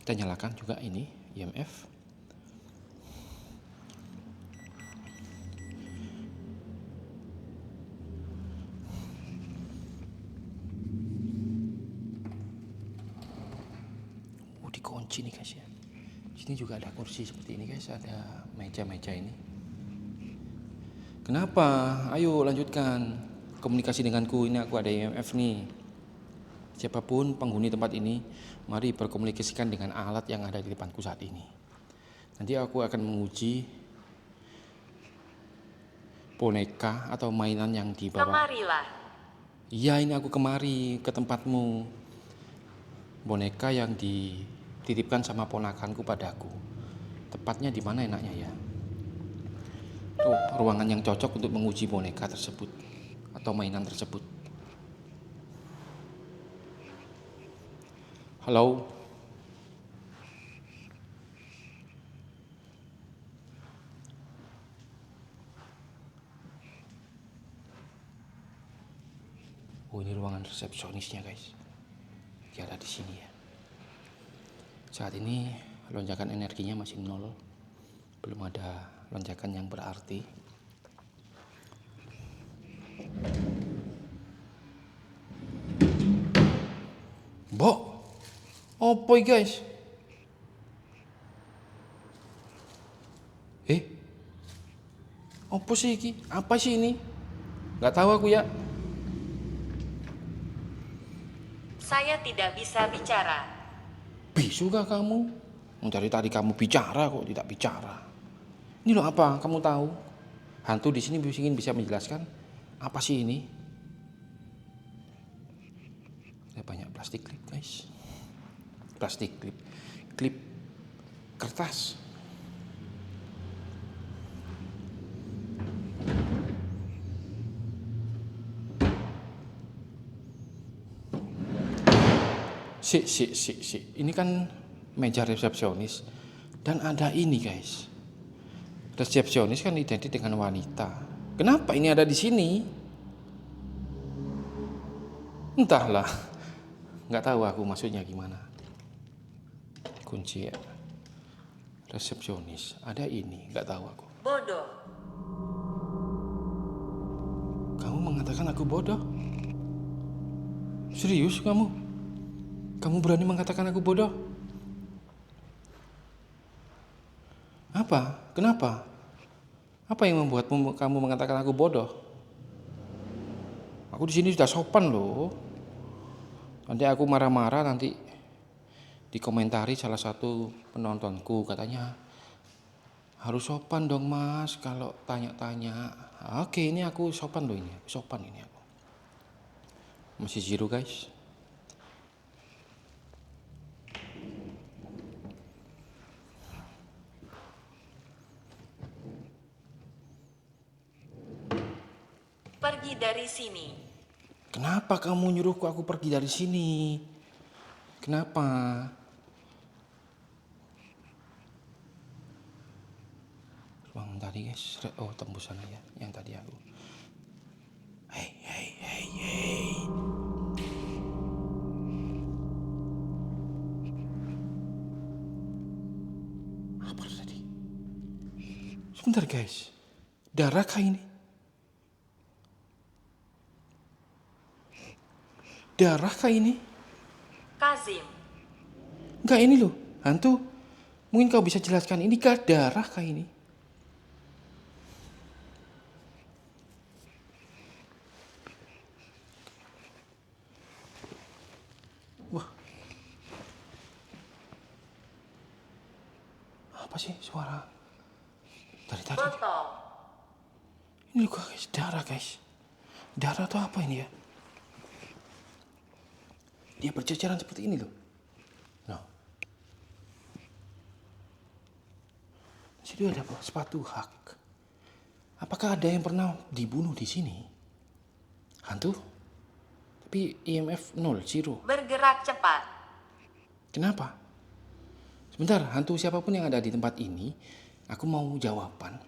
Kita nyalakan juga ini IMF. Dikunci nih guys ya. Sini juga ada kursi seperti ini guys, ada meja-meja ini. Kenapa? Ayo lanjutkan komunikasi denganku. Ini aku ada IMF nih. Siapapun penghuni tempat ini, mari berkomunikasikan dengan alat yang ada di depanku saat ini. Nanti aku akan menguji boneka atau mainan yang dibawa. Kemarilah. Iya, ini aku kemari ke tempatmu. Boneka yang dititipkan sama ponakanku padaku. Tepatnya di mana enaknya ya? Tuh, ruangan yang cocok untuk menguji boneka tersebut atau mainan tersebut. Halo. Oh, ini ruangan resepsionisnya guys. Dia ada di sini ya. Saat ini lonjakan energinya masih 0. Belum ada lonjakan yang berarti. Mbok, opo iki guys? Opo sih iki? Apa sih ini? Gak tahu aku ya. Saya tidak bisa bicara. Bisu kah kamu? Mencari tadi kamu bicara kok tidak bicara. Ini loh apa? Kamu tahu? Hantu di sini ingin bisa menjelaskan apa sih ini? Ada banyak plastik klip guys. Plastik klip kertas. Si. Ini kan meja resepsionis. Dan ada ini guys. Resepsionis kan identik dengan wanita. Kenapa ini ada di sini? Entahlah. Nggak tahu aku maksudnya gimana. Kunci ya. Resepsionis. Ada ini. Nggak tahu aku. bodoh. Kamu mengatakan aku bodoh? Serius kamu? Kamu berani mengatakan aku bodoh? Apa? Kenapa? Apa yang membuatmu kamu mengatakan aku bodoh? Aku di sini sudah sopan loh. Nanti aku marah-marah nanti dikomentari salah satu penontonku katanya harus sopan dong mas kalau tanya-tanya. Oke, ini aku sopan loh ini. Sopan ini aku. Masih zero guys. Pergi dari sini. Kenapa kamu nyuruhku aku pergi dari sini? Kenapa? Ruang tadi guys. Oh tembusan ya. Yang tadi aku. Hei. Apa tadi? Sebentar guys. Darah kah ini? Darah kah ini? Kazim, Enggak ini loh, hantu. Mungkin kau bisa jelaskan ini kah darah kah ini? Wah. Apa sih suara? Dari tadi. botol, Ini loh guys, darah guys. Darah atau apa ini ya? Dia berceceran seperti ini loh. Nah. Di situ ada apa? Sepatu hak. Apakah ada yang pernah dibunuh di sini? Hantu? Tapi IMF 0, zero. bergerak cepat. Kenapa? Sebentar, hantu siapapun yang ada di tempat ini, aku mau jawaban.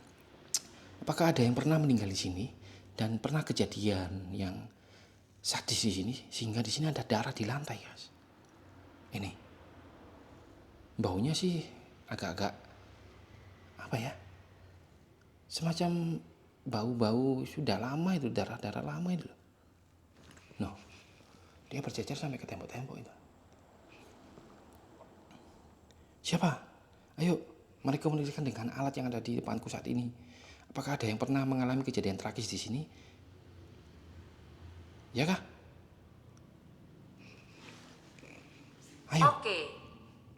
Apakah ada yang pernah meninggal di sini dan pernah kejadian yang sadis di sini sehingga di sini ada darah di lantai, guys. Ini. Baunya sih agak-agak apa ya? Semacam bau-bau sudah lama itu, darah-darah lama itu. No. Dia bercecer sampai ke tembok-tembok itu. Siapa? Ayo, mari komunikasikan dengan alat yang ada di depanku saat ini. Apakah ada yang pernah mengalami kejadian tragis di sini? Ya kah? Ayo.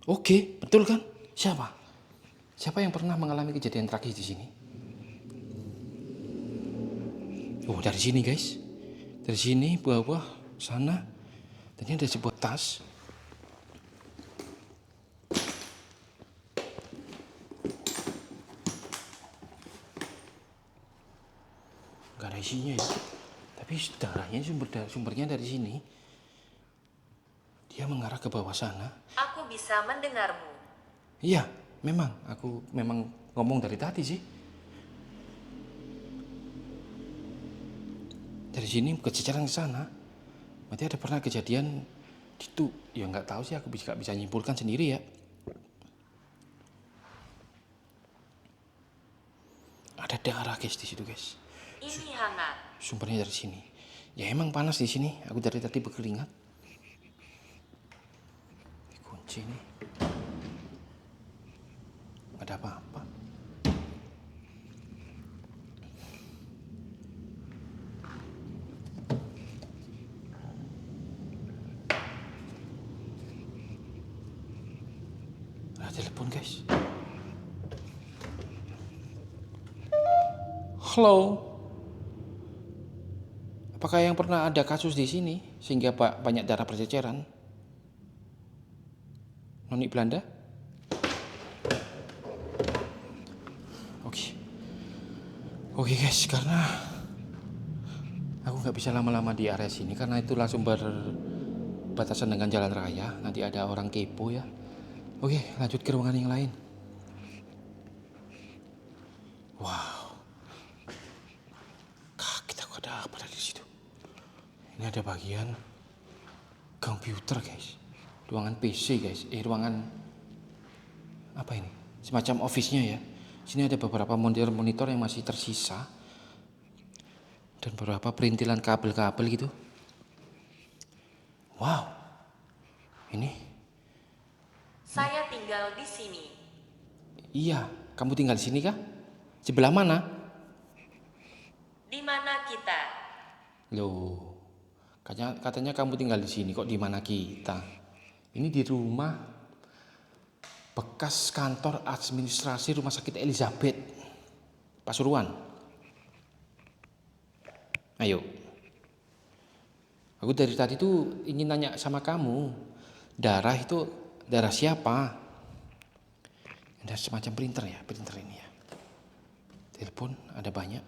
Oke, betul kan? Siapa? Siapa yang pernah mengalami kejadian tragis di sini? Oh, dari sini guys. Dari sini, bawah, sana. Dan ini ada sebuah tas. Gak ada isinya ya. Tapi darahnya sumbernya dari sini. Dia mengarah ke bawah sana. Aku bisa mendengarmu. Iya, memang. Aku memang ngomong dari tadi sih. Dari sini kececeran ke sana. Berarti ada pernah kejadian itu. Ya nggak tahu sih, aku nggak bisa nyimpulkan sendiri ya. Ada darah guys di situ guys. Ini hangat. Sumbernya dari sini. Ya emang panas di sini. Aku dari tadi berkeringat. Kunci nih. Gak ada apa-apa. Ada telepon guys. Halo. Apakah yang pernah ada kasus di sini sehingga banyak darah berceceran? Noni Belanda? Oke guys, karena aku nggak bisa lama-lama di area sini karena itu langsung berbatasan dengan jalan raya. Nanti ada orang kepo ya. Oke, lanjut ke ruangan yang lain. Wow. Kaget aku, ada apa dari situ? Ini ada bagian komputer guys. Ruangan PC guys. Ruangan apa ini? Semacam office-nya ya. Sini ada beberapa monitor yang masih tersisa dan beberapa perintilan kabel-kabel gitu. Wow, ini Saya tinggal di sini. iya. Kamu tinggal di sini kah? Sebelah mana? Di mana kita? Loh, katanya kamu tinggal di sini, kok di mana kita? Ini di rumah bekas kantor administrasi Rumah Sakit Elizabeth, Pasuruan. Ayo. Aku dari tadi tuh ingin nanya sama kamu. Darah itu darah siapa? Ada semacam printer ini ya. Telepon ada banyak.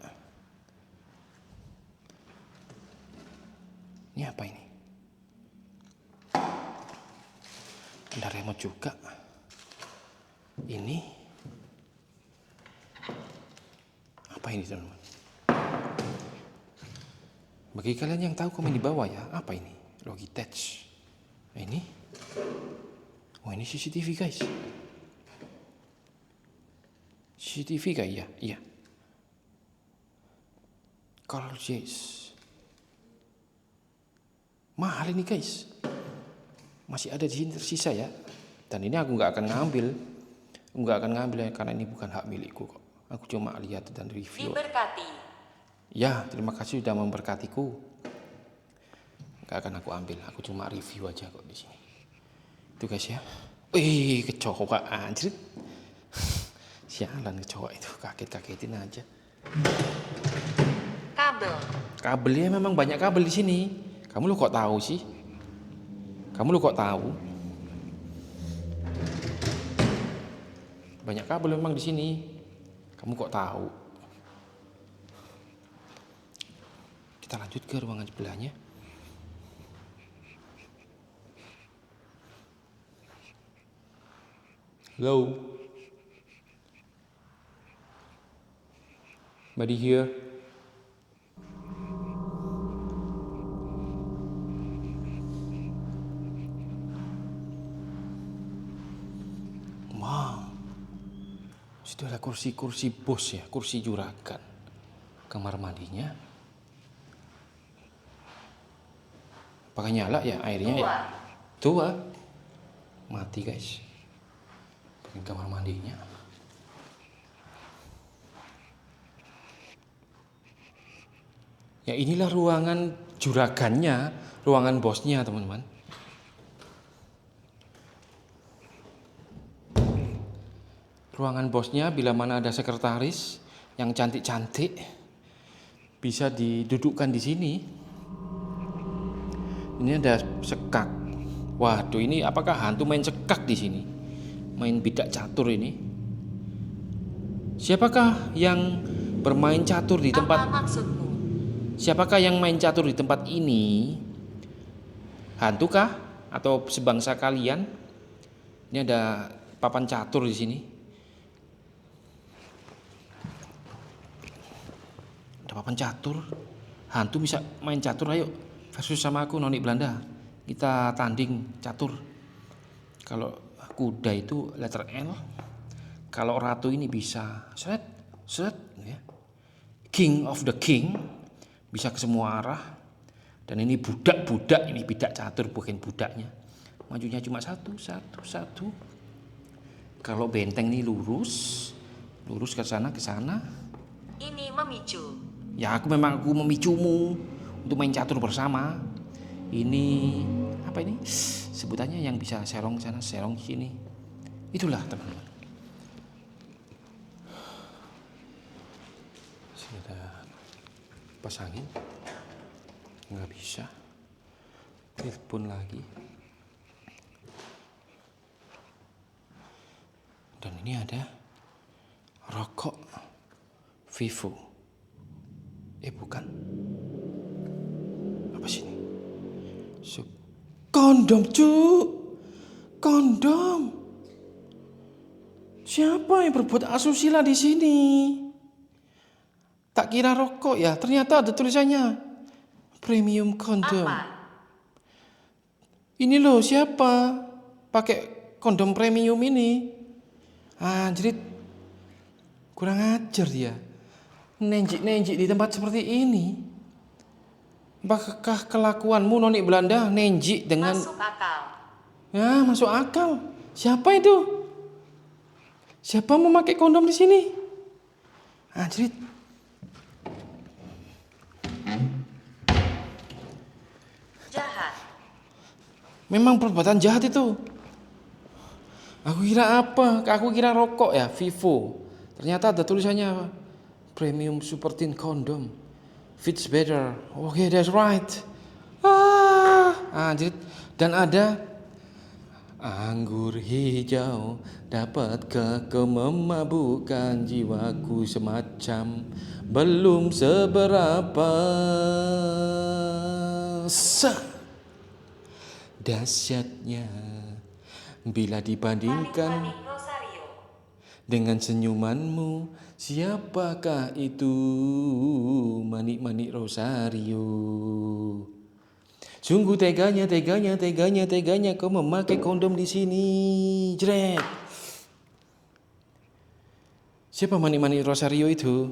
Ini apa ini? Ada remote juga. Ini apa ini teman-teman? Bagi kalian yang tahu komen di bawah ya, apa ini? Logitech. Ini? Oh, ini CCTV guys. CCTV kah? Iya. Carl Zeiss. Mahal ini guys. Masih ada di sini tersisa ya. Dan ini aku nggak akan ngambil. Ya, karena ini bukan hak milikku kok. Aku cuma lihat dan review. Diberkati. Ya, terima kasih sudah memberkatiku. Nggak akan aku ambil. Aku cuma review aja kok di sini. Itu guys ya. Kecoa anjir. Sialan kecoa itu, kagetin aja. Kabel. Kabelnya memang banyak kabel di sini. Kamu lu kok tahu sih? Banyak kabel memang di sini. Kamu kok tahu? Kita lanjut ke ruangan sebelahnya. Hello. Buddy here. Wow. Situ ada kursi bos ya, kursi juragan. Kamar mandinya. Apakah nyala ya airnya ya? Tua. Mati guys. Bagian kamar mandinya. Ya inilah ruangan juragannya, ruangan bosnya teman-teman. Ruangan bosnya bila mana ada sekretaris yang cantik-cantik bisa didudukkan di sini. Ini ada sekak. Waduh, ini apakah hantu main sekak di sini? Main bidak catur ini. Siapakah yang bermain catur di tempat? Apa maksudmu? Siapakah yang main catur di tempat ini? Hantukah atau sebangsa kalian? Ini ada papan catur di sini. Ada papan catur. Hantu bisa main catur, ayo. Versus sama aku Noni Belanda. Kita tanding catur. Kalau kuda itu letter L. Kalau ratu ini bisa seret ya. King of the king. Bisa ke semua arah. Dan ini budak, ini bidak catur bukan budaknya. Majunya cuma satu. Kalau benteng ini lurus ke sana. Ini memicu. Ya aku memicumu untuk main catur bersama. Ini apa ini? Sebutannya yang bisa serong sana, serong sini. Itulah teman-teman. Sini ada kipas angin. Nggak bisa. Telepon lagi. Dan ini ada rokok Vivo. Bukan. Apa sih ini? Kondom, Cuk. Kondom. Siapa yang berbuat asusila di sini? Tak kira rokok ya, ternyata ada tulisannya premium kondom. Apa? Ini loh siapa pakai kondom premium ini? Anjrit. Kurang ajar dia. Nenjik-nenjik di tempat seperti ini. Apakah kelakuanmu noni Belanda nenjik dengan... Masuk akal. Ya, masuk akal. Siapa itu? Siapa memakai kondom di sini? Anjrit. Jahat. Memang perbuatan jahat itu. Aku kira apa? Aku kira rokok ya, Vivo. Ternyata ada tulisannya apa? Premium Super Thin Condom. Fits better. Okay, that's right. Anjir. Dan ada anggur hijau, dapatkah kau memabukkan jiwaku semacam belum seberapa. Dahsyatnya bila dibandingkan Manik-manik Rosario. dengan senyumanmu, siapakah itu manik-manik Rosario? Sungguh teganya kau memakai kondom di sini. Jret. Siapa manik-manik Rosario itu?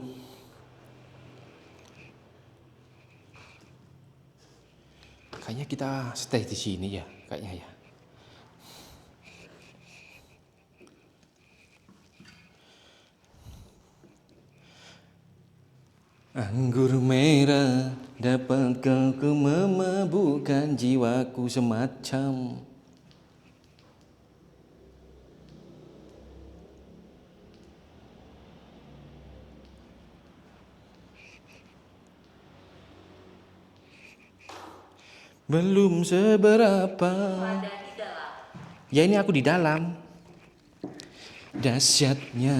Kayaknya kita stay di sini ya, kayaknya ya. Anggur merah, dapatkah kau memabukkan jiwaku semacam belum seberapa. Ada di dalam. Ya ini aku di dalam. Dahsyatnya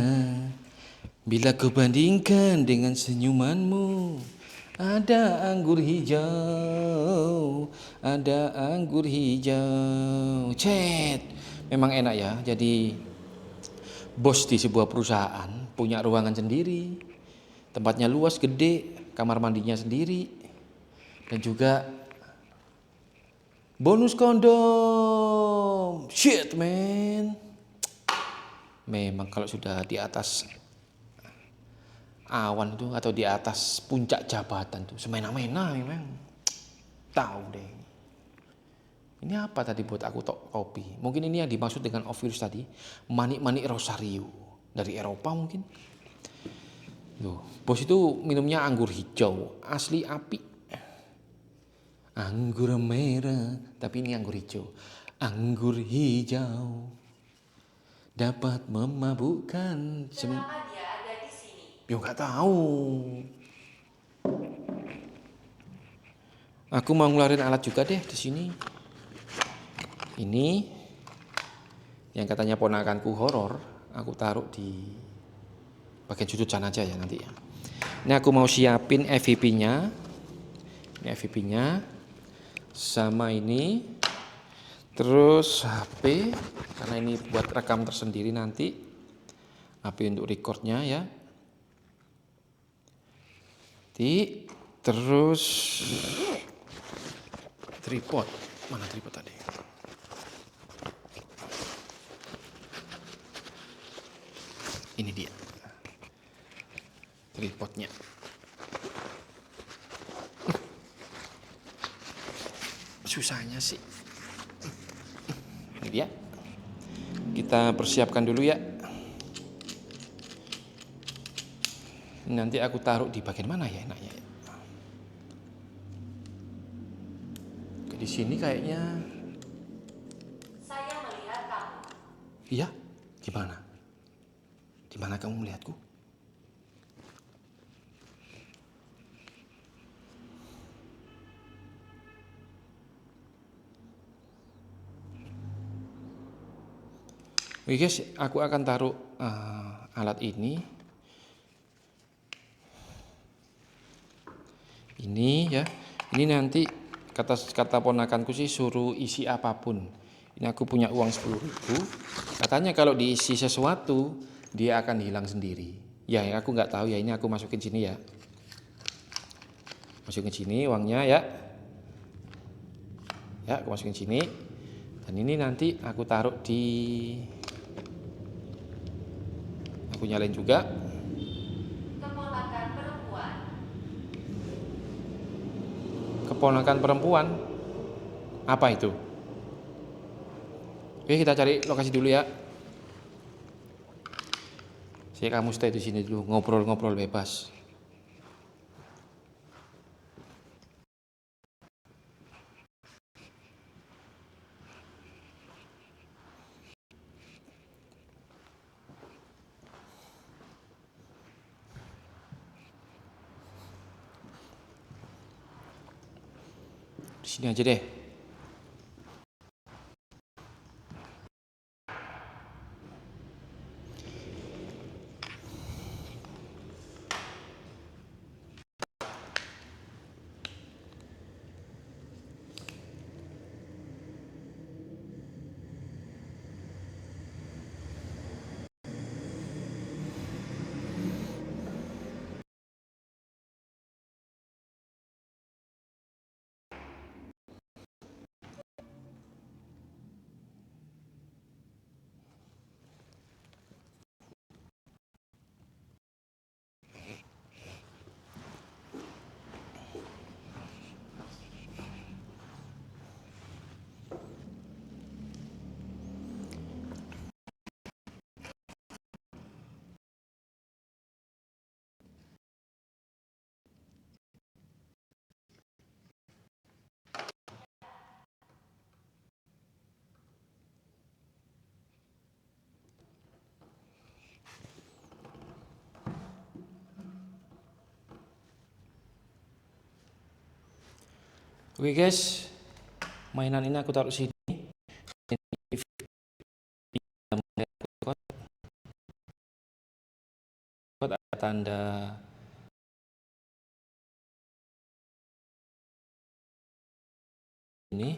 bila kau bandingkan dengan senyumanmu. Ada anggur hijau, ada anggur hijau. Cet. Memang enak ya, jadi bos di sebuah perusahaan, punya ruangan sendiri. Tempatnya luas, gede, kamar mandinya sendiri. Dan juga bonus kondom. Shit, man. Memang kalau sudah di atas awan itu atau di atas puncak jabatan tuh semena-mena memang. Tahu deh. Ini apa tadi buat aku kopi? Mungkin ini yang dimaksud dengan Ovirus tadi, manik-manik Rosario dari Eropa mungkin. Loh, bos itu minumnya anggur hijau, asli api. Anggur merah, tapi ini anggur hijau. Anggur hijau dapat memabukkan. Kenapa dia ada di sini? Ya nggak tahu. Aku mau ngeluarin alat juga deh di sini. Ini yang katanya ponakanku horor, aku taruh di bagian sudut sana aja ya nanti ya. Ini aku mau siapin FVP-nya. Ini FVP-nya sama ini. Terus HP karena ini buat rekam tersendiri nanti. HP untuk recordnya ya. Terus tripod. Mana tripod tadi? Ini dia. Tripodnya. Susahnya sih. Ini dia. Kita persiapkan dulu ya. Nanti aku taruh di bagian mana ya enaknya? Di sini kayaknya. Saya melihat kamu. Iya? Gimana? Di mana kamu melihatku? Oke guys, aku akan taruh alat ini. Ini ya. Ini nanti kata ponakanku sih suruh isi apapun. Ini aku punya uang 10.000. Katanya kalau diisi sesuatu dia akan hilang sendiri. Ya aku nggak tahu ya, ini aku masukin sini ya. Masukin sini uangnya ya. Ya aku masukin sini. Dan ini nanti aku taruh di. Aku nyalain juga. keponakan perempuan. Apa itu? Oke, kita cari lokasi dulu ya. Kamu stay di sini dulu, ngobrol-ngobrol bebas. Di sini aja deh. Oke guys, mainan ini aku taruh sini. Ada tanda ini.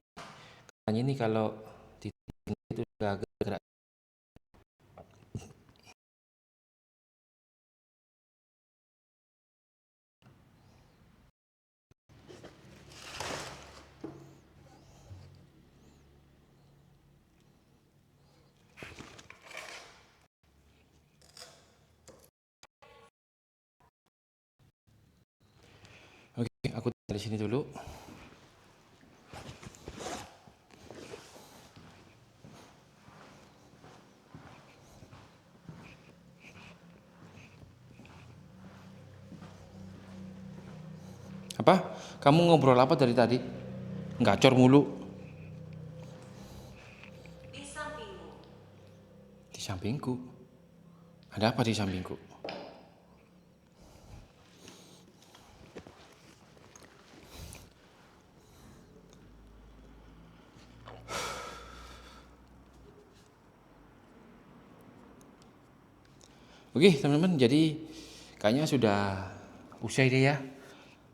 Hanya ini kalau di sini itu agak gerak. Oke, aku dari sini dulu. Apa? Kamu ngobrol apa dari tadi? Gacor mulu. Di sampingmu. Di sampingku. Ada apa di sampingku? Oke teman-teman, jadi kayaknya sudah usai deh ya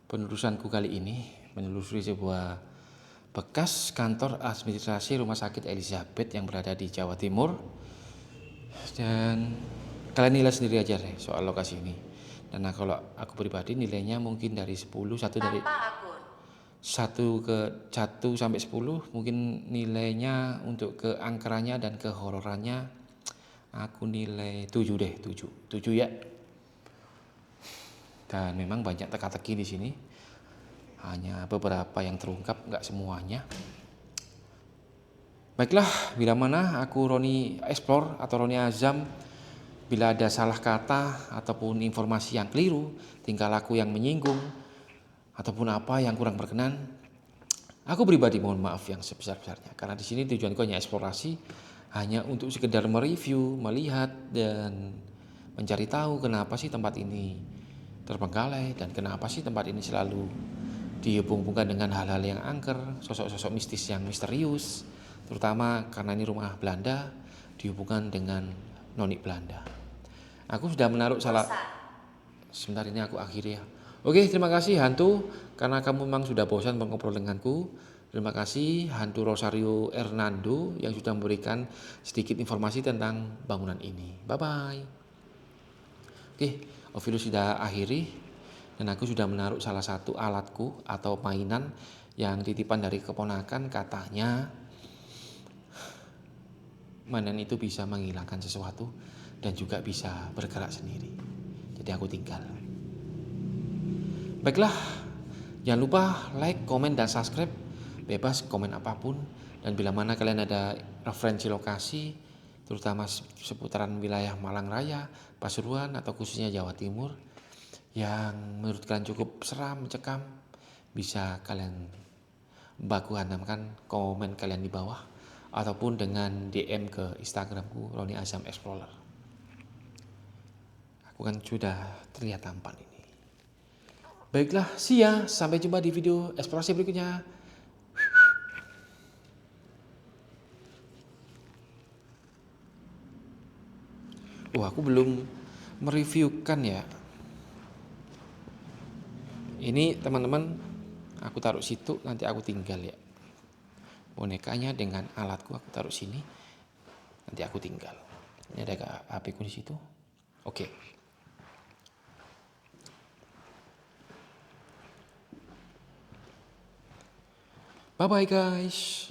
penelusuranku kali ini, menelusuri sebuah bekas kantor administrasi Rumah Sakit Elizabeth yang berada di Jawa Timur. Dan kalian nilai sendiri aja deh soal lokasi ini. Dan kalau aku pribadi nilainya mungkin dari 10, dari Tanpa akun. 1 sampai 10, mungkin nilainya untuk keangkerannya dan kehororannya aku nilai 7 deh, 7 ya. Dan memang banyak teka-teki di sini. Hanya beberapa yang terungkap, nggak semuanya. Baiklah, bila mana aku Roni Explore atau Roni Azam, bila ada salah kata ataupun informasi yang keliru, tingkah laku yang menyinggung, ataupun apa yang kurang berkenan, aku pribadi mohon maaf yang sebesar-besarnya. Karena di sini tujuanku hanya eksplorasi, hanya untuk sekedar mereview, melihat dan mencari tahu kenapa sih tempat ini terbengkalai dan kenapa sih tempat ini selalu dihubung-hubungkan dengan hal-hal yang angker, sosok-sosok mistis yang misterius, terutama karena ini rumah Belanda dihubungkan dengan noni Belanda. Aku sudah menaruh sebentar ini aku akhiri ya. Oke, terima kasih hantu karena kamu memang sudah bosan mengobrol denganku. Terima kasih hantu Rosario Hernando yang sudah memberikan sedikit informasi tentang bangunan ini. Bye-bye. Oke, Ovilus sudah akhiri dan aku sudah menaruh salah satu alatku atau mainan yang titipan dari keponakan. Katanya mainan itu bisa menghilangkan sesuatu dan juga bisa bergerak sendiri. Jadi aku tinggal. Baiklah, Jangan lupa like, komen, dan subscribe. Bebas komen apapun. Dan bila mana kalian ada referensi lokasi, terutama seputaran wilayah Malang Raya, Pasuruan, atau khususnya Jawa Timur, yang menurut kalian cukup seram, mencekam, bisa kalian baku hantamkan komen kalian di bawah, ataupun dengan DM ke Instagramku, Roni Azam Explorer. Aku kan sudah terlihat tampan ini. Baiklah, see ya. Sampai jumpa di video eksplorasi berikutnya. Aku belum mereviewkan ya. Ini teman-teman, aku taruh situ, nanti aku tinggal ya. Bonekanya dengan alatku aku taruh sini, nanti aku tinggal. Ini ada HP ku di situ. Oke. Bye bye guys.